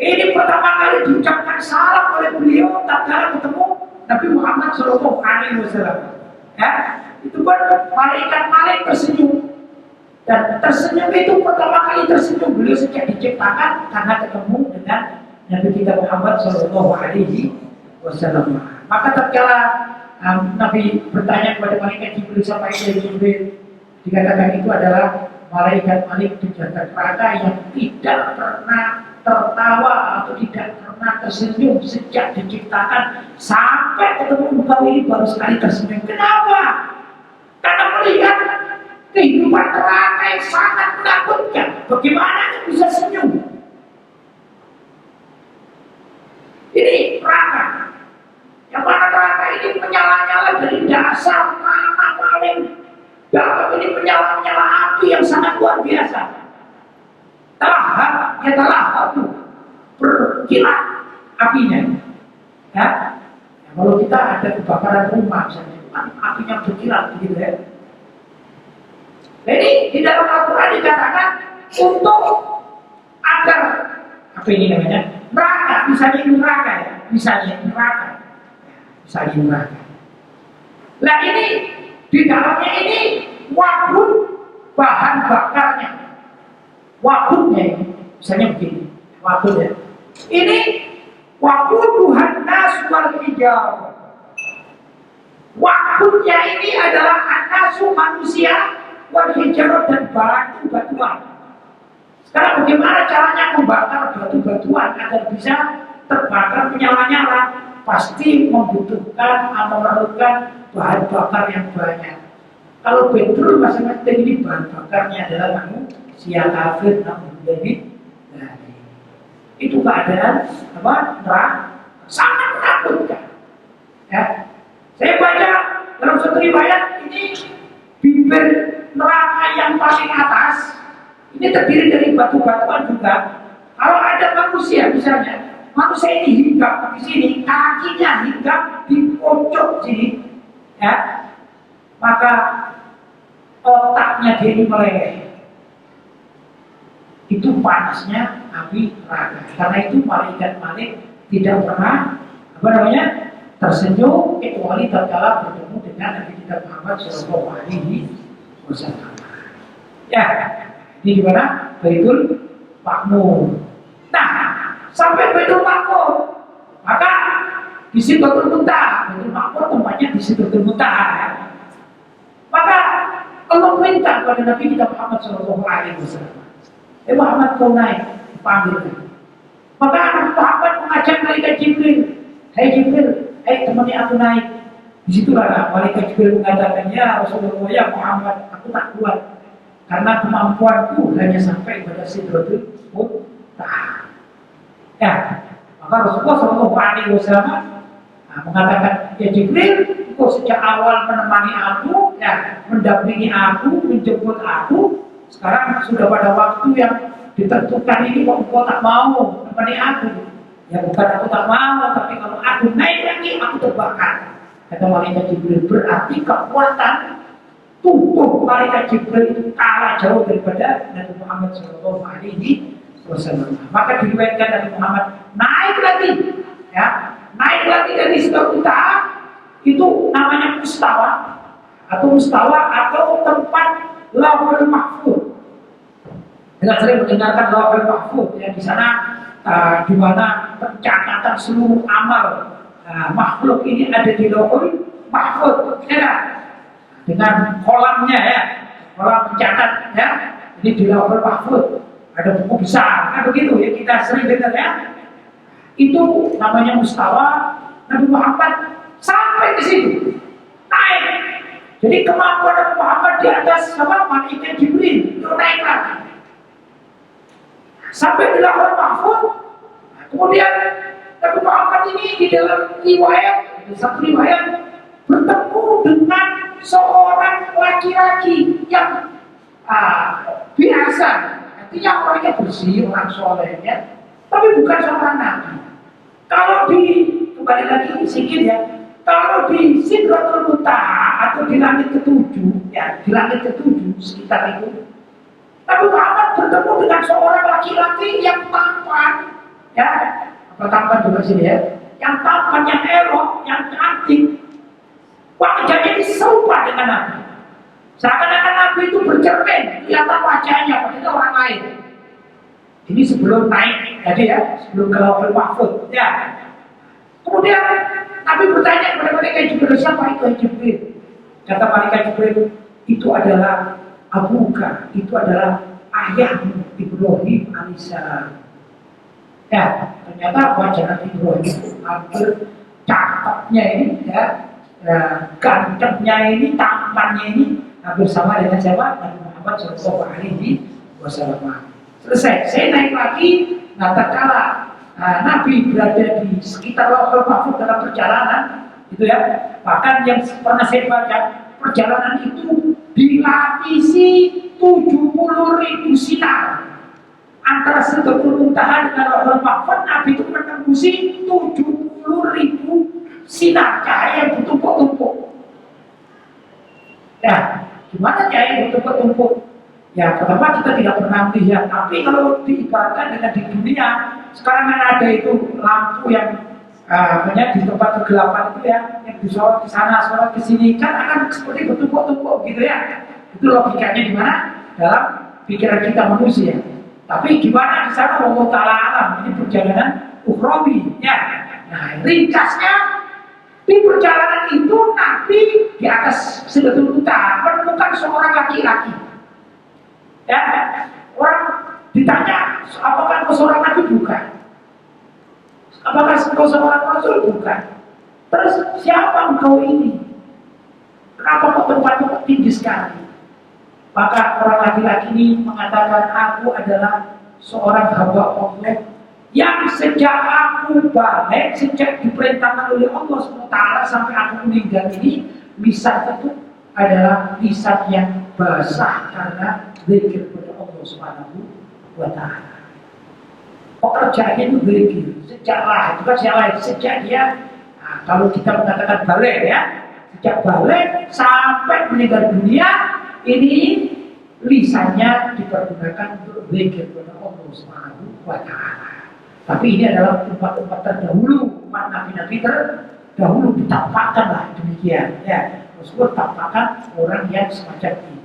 Ini pertama kali diucapkan salam oleh beliau tatkala ketemu Nabi Muhammad SAW. Ya, itu pun malaikat Malik tersenyum. Dan tersenyum itu pertama kali tersenyum beliau sejak diciptakan karena ketemu dengan Nabi kita Muhammad SAW. Maka tatkala Nabi bertanya kepada malaikat Jibril, sampai Jibril, dikatakan itu adalah malaikat Malik penjaga neraka yang tidak pernah tertawa atau tidak pernah tersenyum sejak diciptakan sampai ketemu engkau ini baru sekali tersenyum. Kenapa? Karena melihat kehidupan neraka yang sangat menakutkan. Bagaimana bisa senyum? Ini neraka. Yang mana neraka ini menyala-nyala dari dasar tanah paling dalam, ini menyala-nyala api yang sangat luar biasa. Telahap berkilat apinya. Ya, kalau kita ada kebakaran rumah misalnya, kan apinya berkilat begitu ya. Jadi di dalam Al-Quran dikatakan untuk agar apa ini namanya neraka, misalnya neraka ya, misalnya neraka. Nah ini di dalamnya ini wadud bahan bakarnya, wadudnya ini, misalnya begini, wadud ya. Ini waduduhan nas wal hijar. Wadudnya ini adalah anasu manusia wal hijar dan batu-batuan. Sekarang bagaimana caranya membakar batu-batuan agar bisa terbakar menyala-nyala? Pasti membutuhkan, memerlukan bahan bakar yang banyak. Kalau petrol masing-masing ini bahan bakarnya adalah manusia kafir, namun lebih dari itu keadaan apa? Neraka sangat menakutkan. Ya, saya baca dalam satu riwayat ini bibir neraka yang paling atas ini terdiri dari batu-batuan juga. Kalau ada manusia misalnya, manusia ini hinggap di sini, kakinya hinggap di pojok sini, ya, maka otaknya dia ini meleleh. Itu panasnya api neraka. Karena itu malaikat tidak pernah apa namanya tersenyum kecuali tatkala bertemu dengan Nabi kita Muhammad Shallallahu Alaihi Wasallam. Ya, ini di mana? Baitul Ma'mur. Nah, sampai Baitul Ma'mur, maka di Sidratul Muntaha, Baitul Ma'mur tempatnya di Sidratul Muntaha. Ya. Maka Allah perintah kepada Nabi kita Muhammad Shallallahu Alaihi Wasallam. Muhammad kau naik, panggil. Maka anak Muhammad mengajak malaikat Jibril. Hai Jibril, temani aku naik. Disitulah malaikat Jibril mengatakan, ya Rasulullah, ya Muhammad, aku tak kuat. Karena kemampuanku hanya sampai pada Sidratul Muntaha. Ya, maka Rasulullah Shallallahu Alaihi Wasallam mengatakan, ya Jibril, kau sejak awal menemani aku, ya, mendampingi aku, menjemput aku. Sekarang sudah pada waktu yang ditentukan ini kok engkau tak mau menemani aku. Ya bukan aku tak mau, tapi kalau aku naik lagi aku terbakar. Kata malaikat Jibril, berarti kekuatan tubuh malaikat Jibril itu kalah jauh daripada Nabi Muhammad Shallallahu Alaihi Wasallam. Maka diriwayatkan Nabi Muhammad naik lagi, ya, naik lagi dari Sidratul Muntaha, itu namanya mustawa atau tempat Lauhul Mahfuz. Kita sering mendengarkan Lauhul Mahfuz, ya, di sana di mana pencatatan seluruh amal makhluk ini ada di Lauhul Mahfuz, ya, dengan kolamnya, ya, kolam pencatat, ya, ini di Lauhul Mahfuz ada buku besar, kan begitu ya, kita sering dengar, ya. Itu namanya mustawa. Nabi Muhammad sampai ke situ, naik. Jadi kemampuan Nabi Muhammad di atas sama malaikat Jibril itu naik lagi sampai di Lauhul Mahfuz. Kemudian Nabi Muhammad ini di dalam riwayat, satu riwayat, bertemu dengan seorang laki-laki yang biasa, artinya orangnya bersih, orang soleh, ya, tapi bukan seorang nabi. Kalau kembali lagi sedikit, ya, kalau di Sidratul Muntaha atau di langit ketujuh, ya, di langit ketujuh sekitar itu, Nabi Muhammad bertemu dengan seorang laki-laki yang tampan, ya, apa tampan juga sini, ya, yang tampan, yang elok, yang cantik. Wajahnya ini serupa dengan Nabi. Seakan-akan Nabi itu bercermin, kelihatan wajahnya, padahal orang lain. Ini sebelum naik, jadi, ya, sebelum ke Lauhul Mahfuz, ya. Kemudian Nabi bertanya kepada malaikat Jibril, siapa itu Jibril? Kata malaikat Jibril, itu adalah abuka, itu adalah ayahmu Ibrahim alaihissalam. Ya, ternyata wajah Nabi Ibrahim itu hampir cakepnya ini, ya, gantengnya ini, tampannya ini hampir sama dengan siapa? Nabi Muhammad Shallallahu Alaihi Wasallam. Selesai, saya naik lagi. Nah, tatkala Nabi berada di sekitar Lauhul Mahfuz dalam perjalanan, itu, ya, bahkan yang pernah saya baca, perjalanan itu dilapisi 70.000 sinar. Antara Sidratul Muntaha dengan Lauhul Mahfuz, Nabi itu menembus 70.000 sinar cahaya yang bertumpuk-tumpuk. Ya, gimana cahaya yang bertumpuk-tumpuk? Ya, pertama kita tidak pernah melihat, tapi kalau diibaratkan dengan di dunia sekarang kan ada itu lampu yang di tempat kegelapan itu, ya, yang disorot ke sana, sorot ke sini, kan akan seperti bertumpuk-tumpuk gitu, ya. Itu logikanya di mana? Dalam pikiran kita manusia. Tapi gimana di sana? Allah Ta'ala alam, ini perjalanan ukhrawi, ya. Nah, ringkasnya di perjalanan itu Nabi di atas Sidratul Muntaha menemukan seorang laki-laki. Ya, orang ditanya, apakah kau seorang Nabi? Bukan. Apakah kau seorang Rasul? Bukan. Terus siapa engkau ini? Kenapa kau tempat tinggi sekali. Maka orang laki-laki ini mengatakan, aku adalah seorang hamba Allah yang sejak aku balik, sejak diperintahkan oleh Allah SWT sampai aku meninggal ini, lisan itu adalah lisan yang basah karena zikir kepada Allah SWT. Pekerjaannya itu zikir, sejak lahir, itu kan sejak lahir, sejak dia, nah, kalau kita mengatakan balik ya, sejak balik sampai meninggal dunia, ini lisannya dipergunakan untuk zikir kepada Allah SWT. Tapi ini adalah umat-umat terdahulu, umat nabi-nabi terdahulu ditampakkan lah demikian. Ya, Rasulullah tampakkan orang yang semacam itu.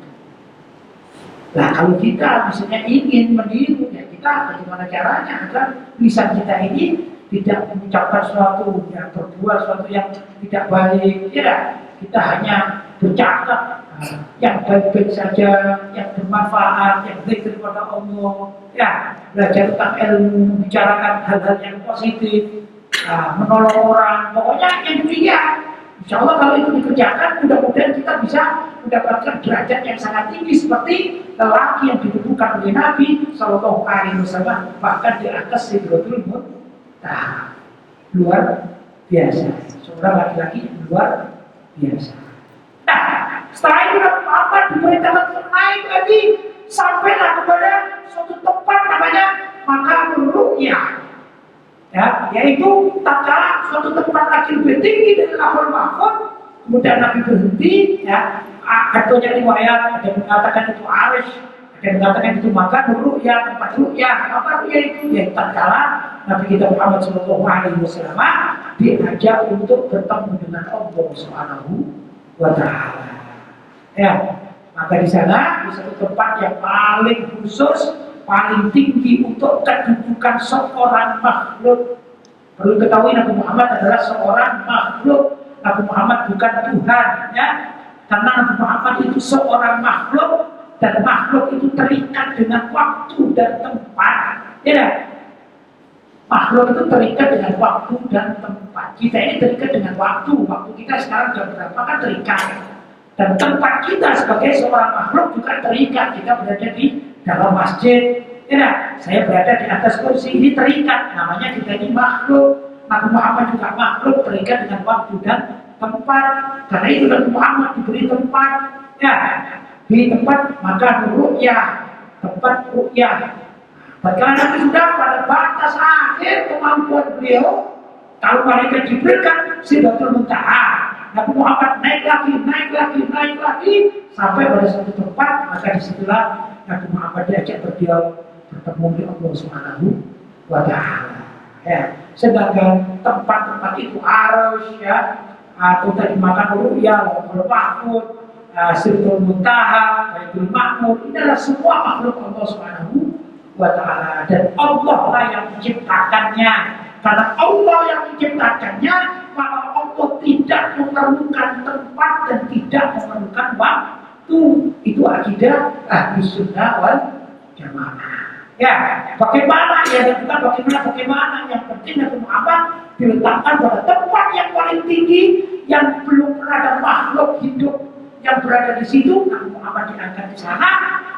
Nah, kalau kita misalnya ingin meniru, ya kita bagaimana caranya agar lisan kita ini tidak mengucapkan sesuatu yang berbuat sesuatu yang tidak baik, ya kita hanya bercakap yang baik-baik saja, yang bermanfaat, yang zikir kepada Allah, ya belajar tentang ilmu, bicarakan hal-hal yang positif, menolong orang, pokoknya yang demikian. Insya Allah kalau itu dikerjakan, mudah-mudahan kita bisa mendapatkan derajat yang sangat tinggi seperti lelaki yang ditemukan oleh Nabi Shallallahu Alaihi Wasallam, bahkan di atas Sidratul Muntaha. Luar biasa, seorang laki-laki luar biasa. Nah, setelah itu Nabi Muhammad diperintahkan untuk naik lagi sampailah kepada suatu tempat namanya Makamul Ru'yah. Ya, yaitu tatkala suatu tempat lagi lebih tinggi dari Lauhul Mahfuz, kemudian Nabi berhenti, ya, ada riwayat, ada yang mengatakan itu Arish, ada yang mengatakan itu Makamul Ru'yah, tempat ru'yah. Apa ru'yah itu? Ya, tatkala Nabi kita Muhammad Shallallahu Alaihi Wasallam diajak untuk bertemu dengan Allah Subhanahu wa Ta'ala. Ya, maka di sana di satu tempat yang paling khusus, paling tinggi untuk kedudukan seorang makhluk. Perlu ketahui Nabi Muhammad adalah seorang makhluk. Nabi Muhammad bukan Tuhan, ya. Karena Nabi Muhammad itu seorang makhluk dan makhluk itu terikat dengan waktu dan tempat. Ya, makhluk itu terikat dengan waktu dan tempat. Kita ini terikat dengan waktu. Waktu kita sekarang jam berapa kan terikat. Dan tempat kita sebagai seorang makhluk juga terikat. Kita berada di dalam masjid, ya, saya berada di atas kursi, ini terikat, namanya kita ini makhluk. Nabi Muhammad juga makhluk, terikat dengan waktu dan tempat. Karena itu Nabi Muhammad diberi tempat, ya, di tempat maka ru'yah, tempat ru'yah. Tatkala Nabi sudah pada batas akhir kemampuan beliau, kalau mereka diberikan Sidratul Muntaha, Nabi Muhammad naik lagi sampai pada satu tempat, maka disitulah Nabi Muhammad diajak berdialog, bertemu dengan Allah Subhanahu wa Ta'ala. Ya, sedangkan tempat-tempat itu harus, ya, atau tadi makan ru'yah, Lauhul Mahfuz, Sidratul Muntaha, Baitul Ma'mur, ini adalah semua makhluk Allah Subhanahu wa Ta'ala, dan Allah lah yang menciptakannya. Karena Allah yang menciptakannya, maka Allah tidak memerlukan tempat dan tidak memerlukan waktu. Itu akidah Ahlus Sunnah wal Jamaah. Ya, bagaimana ya, bagaimana yang penting Nabi Muhammad diletakkan pada tempat yang paling tinggi, yang belum pernah ada makhluk hidup yang berada di situ. Nabi Muhammad diangkat di sana,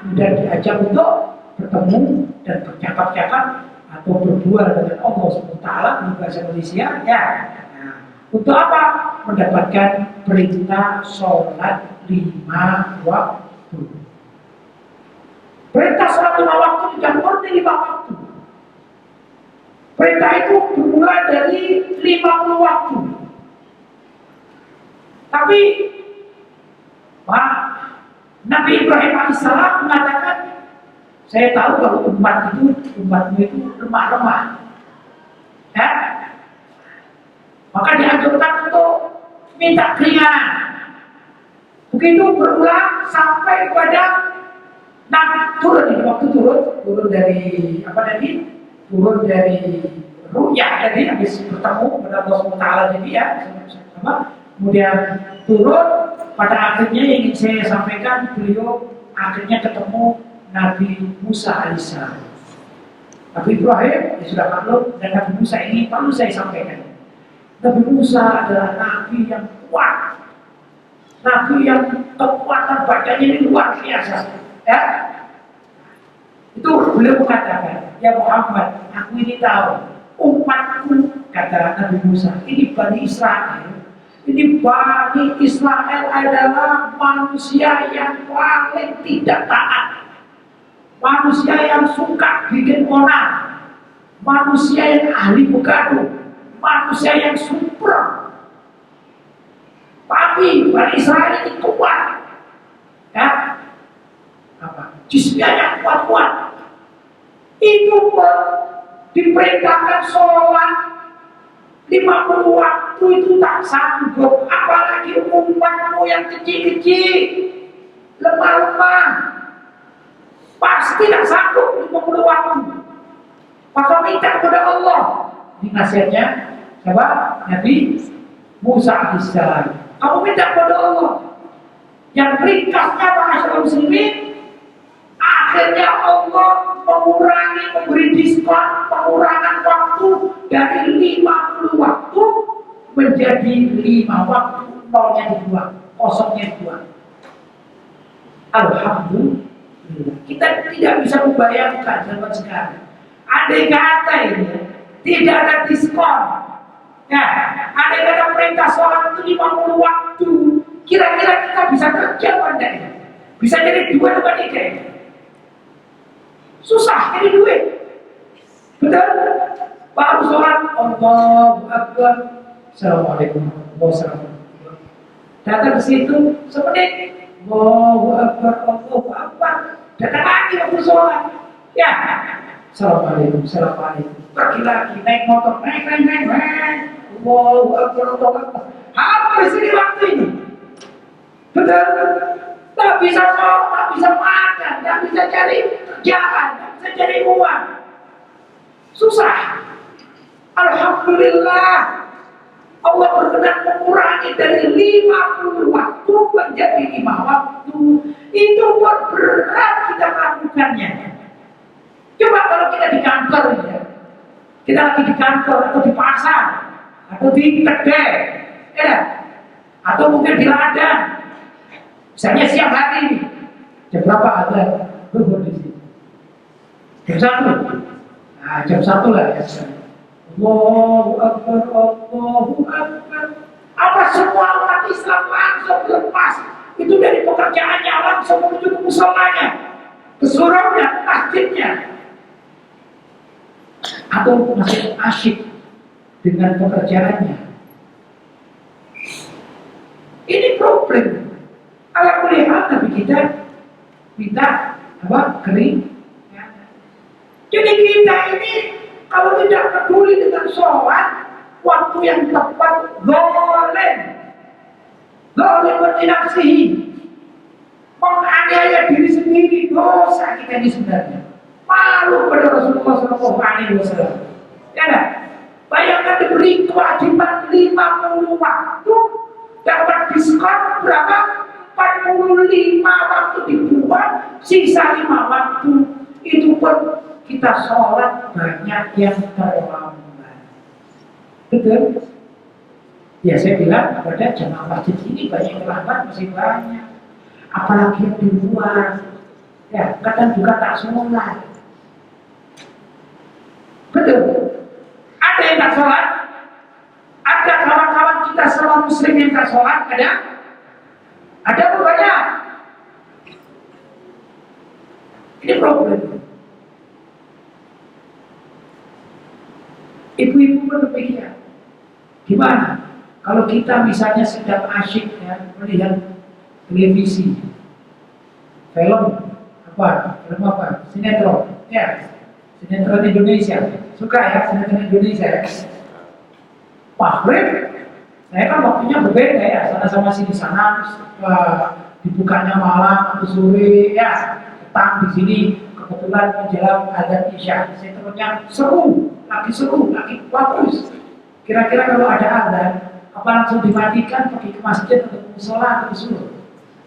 kemudian diajak untuk bertemu dan bercakap-cakap atau berbual dengan Allah SWT di bahasa Malaysia, ya. Nah, untuk apa? Mendapatkan perintah sholat 5 waktu. Perintah sholat 5 waktu tidak murni 5 waktu. Perintah itu bermula dari 50 waktu. Tapi Pak Nabi Ibrahim alaihissalam mengatakan, saya tahu kalau umatmu itu lemah-lemah, ya, maka dianjurkan untuk minta keringanan. Begitu berulang sampai kepada turun dari turun dari ru'yah tadi, habis bertemu pada Allah SWT jadi, ya, kemudian turun pada akhirnya yang ingin saya sampaikan, beliau akhirnya ketemu Nabi Musa alaihissalam. Nabi Ibrahim ya sudah maklum, dan Nabi Musa ini perlu saya sampaikan. Nabi Musa adalah Nabi yang kuat. Nabi yang kekuatan badannya ini luar biasa. Ya, itu beliau mengatakan, ya Muhammad, aku ini tahu umatku, kata Nabi Musa, ini Bani Israel. Ini Bani Israel adalah manusia yang paling tidak taat, manusia yang suka bikin onar, manusia yang ahli begaduh, manusia yang super. Tapi Bani Israel ini kuat, ya, apa? Jismiyahnya kuat-kuat. Itu pun diperintahkan sholat 50 waktu itu tak sanggup, apalagi umatmu yang kecil-kecil, lemah-lemah, pasti tak sanggup 50 waktu. Maka minta kepada Allah. Ini nasihatnya siapa? Nabi Musa alaihissalam. Kamu minta kepada Allah. Yang ringkasnya para muslimin, akhirnya Allah memberi diskon pengurangan waktu dari 50 waktu menjadi 5 waktu, nolnya dibuang, kosongnya dibuang. Alhamdulillah. Kita tidak bisa membayangkan zaman sekarang. Andai kata ini tidak ada diskon, ya, andai kata perintah sholat itu 50 waktu, kira-kira kita bisa kerja pada ini, bisa jadi 2 atau 3. Susah jadi duit. Betul? Baru sholat Allahu Akbar, Assalamualaikum warahmatullahi wabarakatuh. Datang ke situ semenit, Allahu Akbar, Allahu Akbar. Datang lagi waktu sholat. Ya, Assalamualaikum, Assalamualaikum. Pergi lagi, naik motor, naik. Allahu Akbar, Allahu Akbar. Habis ini waktu ini. Betul? Tak bisa sholat, tak bisa makan, tak bisa cari kerjaan, tak bisa cari uang. Susah. Alhamdulillah, Allah berkenan mengurangi dari 50 waktu menjadi 5 waktu. Itu berat kita melakukannya. Coba kalau kita di kantor ya, kita lagi di kantor atau di pasar atau di kedai, ya, atau mungkin di ladang. Misalnya siang hari ini, jam berapa ada zuhur di sini? Jam 1. Nah, jam 1 lah ya. Allahu Akbar, Allahu Akbar. Apa semua umat Islam langsung lepas itu dari pekerjaannya, langsung menuju ke musholanya, ke suraunya, ke masjidnya, atau masih asyik dengan pekerjaannya. Ini problem. Kalau melihat Nabi kita minta apa? Kering. Ya. Jadi kita ini kalau tidak peduli dengan sholat, waktu yang tepat, zalim bernafsihi, menganiaya diri sendiri, dosa kita ini sebenarnya. Malu pada Rasulullah SAW. Ya kan? Bayangkan diberi kewajiban 50 waktu, dapat diskon berapa? 45 waktu dibuang, sisa 5 waktu. Itu pun kita sholat banyak yang terlambat. Betul? Ya saya bilang kepada jemaah masjid ini, banyak yang terlambat masih banyak. Apalagi yang di luar, ya kadang juga tak sholat. Betul? Ada yang tak sholat? Ada kawan-kawan kita selama muslim yang tak sholat? Ada apa banyak? Ini problem. Ibu-ibu pun demikian. Gimana? Kalau kita misalnya sedang asyik ya, melihat televisi, film apa? Sinetron, ya, sinetron Indonesia. Suka ya sinetron Indonesia ya. Maghrib, saya kan waktunya berbeda ya, sana sini sana, dibukanya malam atau sore ya, petang di sini kebetulan menjelang azan isya, sinetronnya seru, lagi bagus. Kira-kira kalau ada azan, apa langsung dimatikan pergi ke masjid atau ke musola atau ke suruh?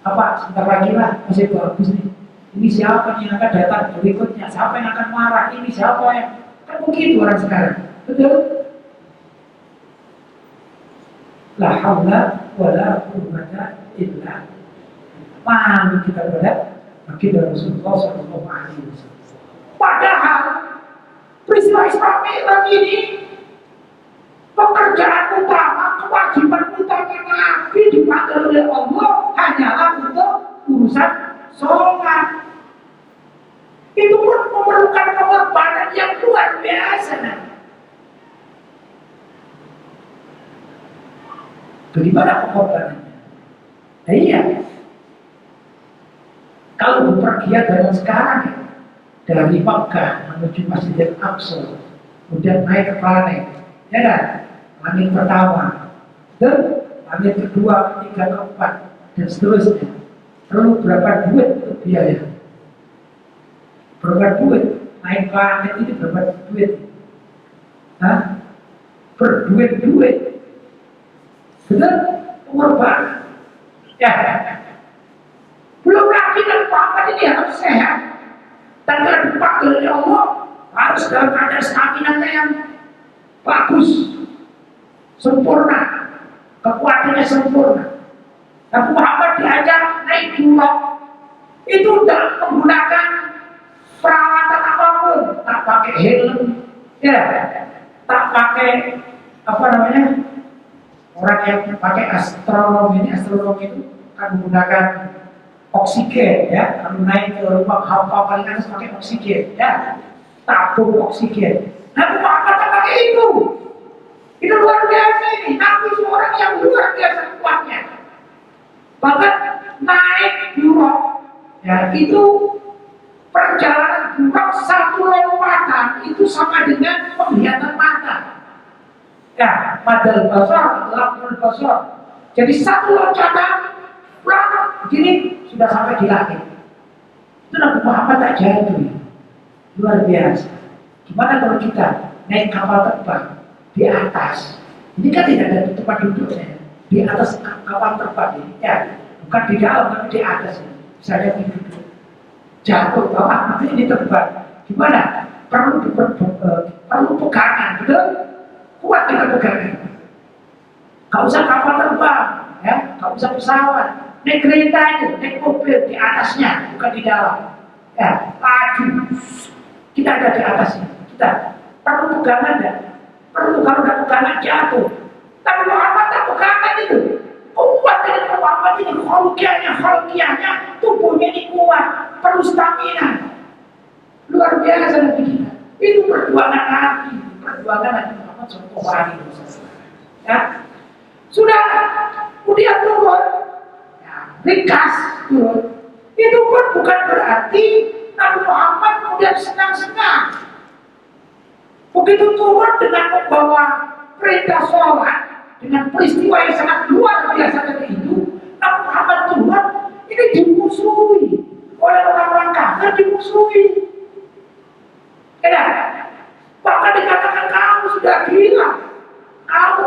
Apa sebentar lagi lah, masih bagus nih. Ini siapa yang akan datang berikutnya? Siapa yang akan marah? Ini siapa yang kan begitu orang sekarang, betul? La haula wala quwwata illa malu kita pada baginda Rasulullah Shallallahu Alaihi Wasallam. Padahal peristiwa Isra Mi'raj ini pekerjaan utama, kewajiban utama Nabi dipanggil oleh Allah hanyalah untuk urusan sholat. Itu pun memerlukan pengorbanan yang luar biasa. Bagaimana pengorbanannya? Nah, iya. Kalau bepergian zaman sekarang ya, dari Makkah menuju Masjidil Aqsa, kemudian naik ke planet, ya kan? Langit pertama, dan langit kedua, ketiga, keempat, dan seterusnya. Perlu berapa duit untuk biaya? Berapa duit? Naik planet ini berapa duit? Hah? Berduit-duit. Betul? Pengorbanan. Ya. Belum lagi dan Muhammad ini harus sehat. Dan kalau dipanggil oleh Allah harus dalam keadaan stamina yang bagus, sempurna, kekuatannya sempurna. Dan Muhammad diajak naik bulog itu tidak menggunakan peralatan apapun, tak pakai helm, ya, tak pakai apa namanya, orang yang pakai astronomi itu kan menggunakan oksigen, ya, kalau naik ke rumah hampa paling atas pakai oksigen, ya, tabung oksigen. Nabi Muhammad tak pakai itu. Itu luar biasa ini. Nabi seorang yang luar biasa kuatnya. Bahkan naik buruk, ya, itu perjalanan buruk satu lompatan itu sama dengan penglihatan mata. Ya, madal basar, lakul basar. Jadi satu loncatan, begini sudah sampai di langit. Itu Nabi Muhammad tak jatuh. Luar biasa. Gimana kalau kita naik kapal terbang di atas? Ini kan tidak ada tempat duduknya. Di atas kapal terbang ini, ya, bukan di dalam tapi di atas. Misalnya di duduk, jatuh bawah, nanti ini terbang. Gimana? Perlu pegangan, betul? Kuat kita pegangan. Gak usah kapal terbang, ya, gak usah pesawat. Naik kereta itu, naik mobil di atasnya, bukan di dalam. Ya, laju. Kita ada di atasnya. Kita perlu pegangan enggak? Perlu, kalau tidak pegangan jatuh. Tapi Muhammad tak pegangan itu. Kuat dengan Muhammad ini, kholkiahnya, tubuhnya ini kuat, perlu stamina. Luar biasa Nabi kita. Itu perjuangan Nabi Muhammad SAW. Ya, sudah kemudian turun. Ringkas turun. Itu pun bukan berarti Nabi Muhammad kemudian senang-senang. Begitu turun dengan membawa perintah sholat dengan peristiwa yang sangat luar biasa tadi itu, Nabi Muhammad turun ini dimusuhi oleh orang-orang kafir, dimusuhi. Ya, bahkan dikatakan kamu sudah gila, kamu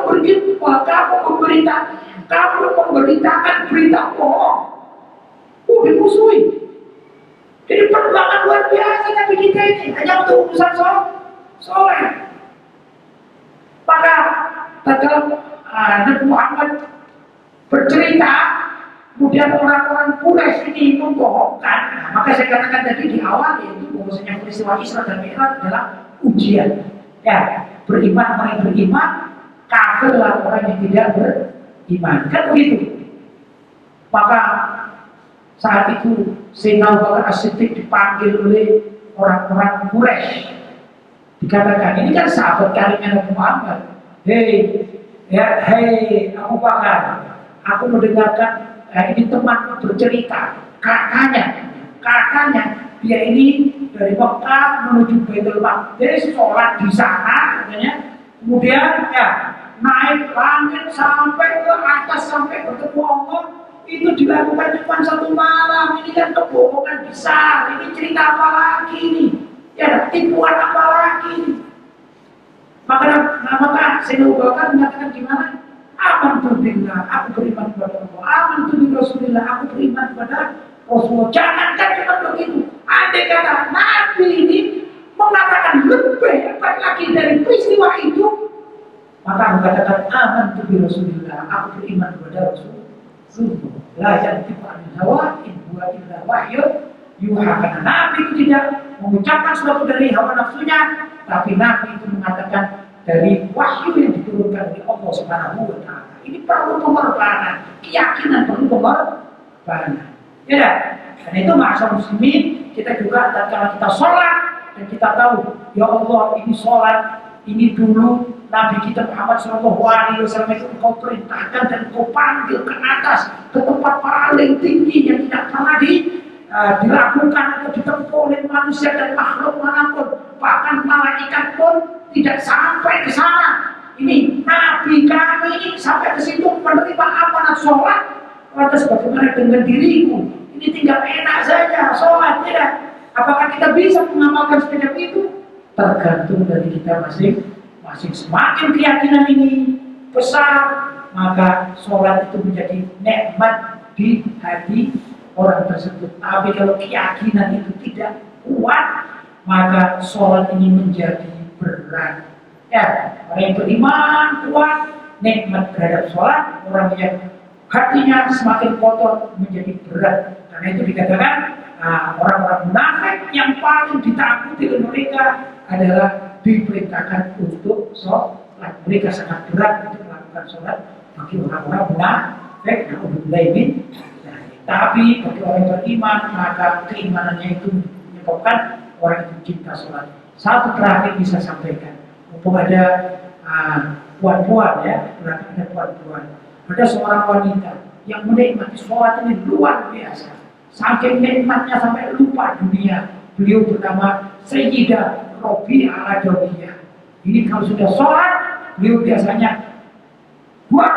memberitakan berita bohong. Dimusuhi. Jadi perjuangan luar biasa Nabi kita ini hanya untuk urusan soleh. Maka dalam Nabi Muhammad bercerita, kemudian orang-orang Quraisy ini membohongkan. Maka saya katakan tadi di awal yaitu bahwasanya peristiwa Isra dan Mi'raj adalah ujian. Ya, beriman orang yang beriman, kafirlah orang yang tidak beriman. Kan begitu. Maka saat itu Sayyidina Abu Bakar As-Siddiq dipanggil oleh orang-orang Quraisy. Dikatakan, ini kan sahabat karibnya Nabi Muhammad. Hei Abu Bakar, aku mendengarkan ini teman bercerita. Katanya dia ini dari Mekah menuju Baitul Maqdis, sholat di sana, katanya. Kemudian ya naik langit sampai ke atas sampai bertemu Allah. Itu dilakukan cuma satu malam. Ini kan kebohongan besar. Ini cerita apa lagi ini? Ya, tipuan apa lagi ini? Maka Sayyidina Abu Bakar mengatakan gimana? Amantu billah, aku beriman kepada Allah. Amantu bi Rasulillah, aku beriman kepada Rasulullah. Jangankan cuma begitu. Andai kata Nabi ini mengatakan lebih hebat lagi dari peristiwa itu, maka aku katakan amantu bi Rasulillah, aku beriman kepada Rasulullah. la yantiqu anil hawa in huwa illa wahyun yuha. Karena Nabi itu tidak mengucapkan sesuatu dari hawa nafsunya, tapi Nabi itu mengatakan dari wahyu yang diturunkan dari Allah Subhanahu wa taala. Ini perlu pengorbanan, keyakinan perlu pengorbanan. Ya, dan itu ma'asyar muslimin, kita juga tatkala kita sholat dan kita tahu, ya Allah ini sholat, ini dulu Nabi kita Muhammad SAW itu engkau perintahkan dan engkau panggil ke atas, ke tempat paling tinggi yang tidak pernah dilakukan atau ditempuh oleh manusia dan makhluk manapun, bahkan malaikat pun tidak sampai ke sana. Ini Nabi kami ini sampai ke situ menerima amanat sholat. Lantas bagaimana dengan diriku? Ini tinggal enak saja sholat, tidak? Apakah kita bisa mengamalkan seperti itu? Tergantung dari kita masing-masing. Semakin keyakinan ini besar, maka sholat itu menjadi nikmat di hati orang tersebut. Tapi kalau keyakinan itu tidak kuat, maka sholat ini menjadi berat. Ya, orang yang beriman kuat, nikmat terhadap sholat. Orang yang hatinya semakin kotor menjadi berat. Karena itu dikatakan orang-orang munafik yang paling ditakuti oleh mereka adalah diperintahkan untuk sholat. Mereka sangat berat untuk melakukan sholat bagi orang-orang munafik. Tapi bagi orang yang beriman, maka keimanannya itu menyebabkan orang itu cinta sholat. Satu terakhir bisa sampaikan, mumpung ada puan-puan ya, berarti ada puan-puan. Ada seorang wanita yang menikmati sholat ini luar biasa, saking nikmatnya sampai lupa dunia. Beliau bernama Sayyidah Robi'ah Al-Adawiyah. Ini kalau sudah sholat, beliau biasanya dua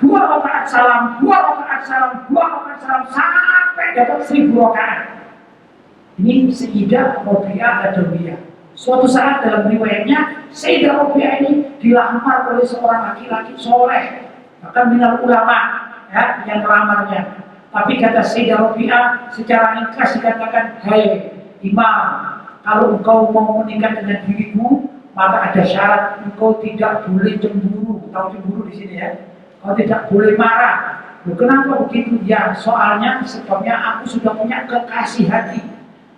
rakaat salam, sampai dapat 1000 rakaat. Ini Sayyidah Robi'ah Al-Adawiyah. Suatu saat dalam riwayatnya, Sayyidah Robi'ah ini dilamar oleh seorang laki-laki soleh, bahkan minal ulama ya, yang melamarnya. Tapi kata Sayyidah Robi'ah secara ikhlas dikatakan, hai imam, kalau engkau mau menikah dengan diriku, maka ada syarat, engkau tidak boleh cemburu. Tahu cemburu di sini ya? Kau tidak boleh marah. Loh, kenapa begitu? Ya, soalnya sebabnya aku sudah punya kekasih hati.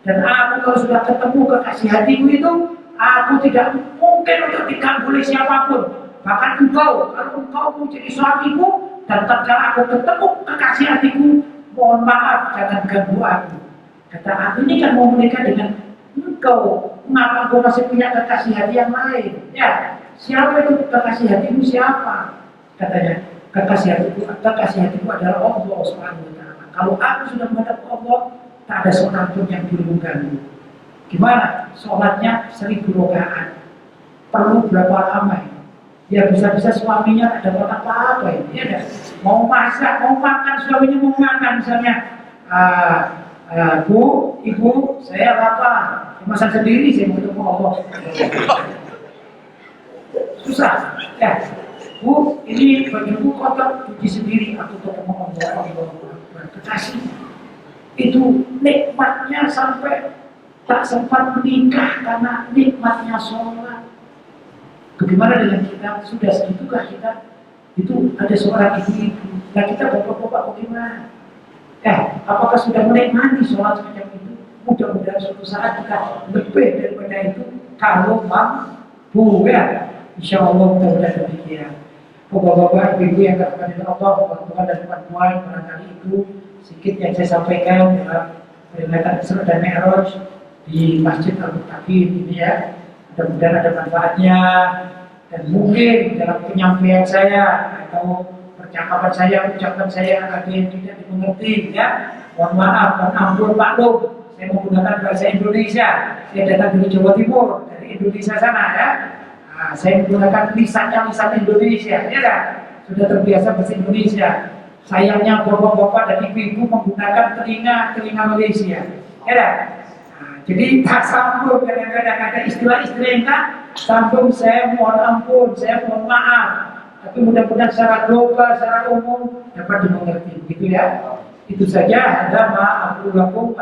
Dan aku kalau sudah ketemu kekasih hatiku itu, aku tidak mungkin untuk diganggu oleh siapapun. Bahkan engkau, kalau engkau mau jadi suamiku, dan tatkala aku ketemu kekasih hatiku, mohon maaf, jangan ganggu aku. Kata aku ini kan mau menikah dengan engkau, mengapa engkau masih punya kekasih hati yang lain? Ya, siapa itu kekasih hatimu siapa? Katanya, kekasih hatiku adalah Allah Subhanahu wa taala. Kalau aku sudah menghadap Allah, tak ada seorang pun yang boleh mengganggu. Gimana? Sholatnya 1000 rakaat. Perlu berapa lama? Ya bisa-bisa suaminya ada apa-apa ini, ya kan? Mau masak, mau makan, suaminya mau makan misalnya. Bu, ibu, saya lapar. Masak sendiri, saya mau ketemu Allah. Susah, ya. Bu, ini bajuku kotor, cuci sendiri. Aku ketemu Allah. Kekasih. Itu nikmatnya sampai tak sempat menikah karena nikmatnya sholat. Bagaimana dengan kita? Sudah segitukah kita? Itu ada seorang ibu-ibu. Nah kita bapak-bapak bagaimana? Apakah sudah menikmati sholat semacam itu? Mudah-mudahan suatu saat kita lebih daripada itu kalau mampu ya. Insya Allah mudah-mudahan demikian. Bapak-bapak, ibu-ibu yang terkait dengan Allah, teman-teman dan teman-teman, barangkali itu sedikit yang saya sampaikan dalam peringatan Isra dan Mi'raj di Masjid Al-Muttaqin ini ya. Mudah-mudahan ada manfaatnya dan mungkin dalam penyampaian saya atau percakapan saya, ucapan saya ada yang tidak dimengerti ya. Mohon maaf, mohon ampun, maklum. Saya menggunakan bahasa Indonesia. Saya datang dari Jawa Timur, dari Indonesia sana ya. Saya menggunakan lisan Indonesia, ya kan? Sudah terbiasa bahasa Indonesia. Sayangnya bapak-bapak dan ibu-ibu menggunakan telinga Malaysia, ya kan? Jadi tak sambung, kadang-kadang ada istilah-istilah yang tak sambung. Saya mohon ampun, saya mohon maaf. Tapi mudah-mudahan secara global, secara umum dapat dimengerti, gitu ya. Itu saja. Ada ma'afu lakum,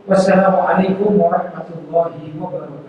wassalamualaikum warahmatullahi wabarakatuh.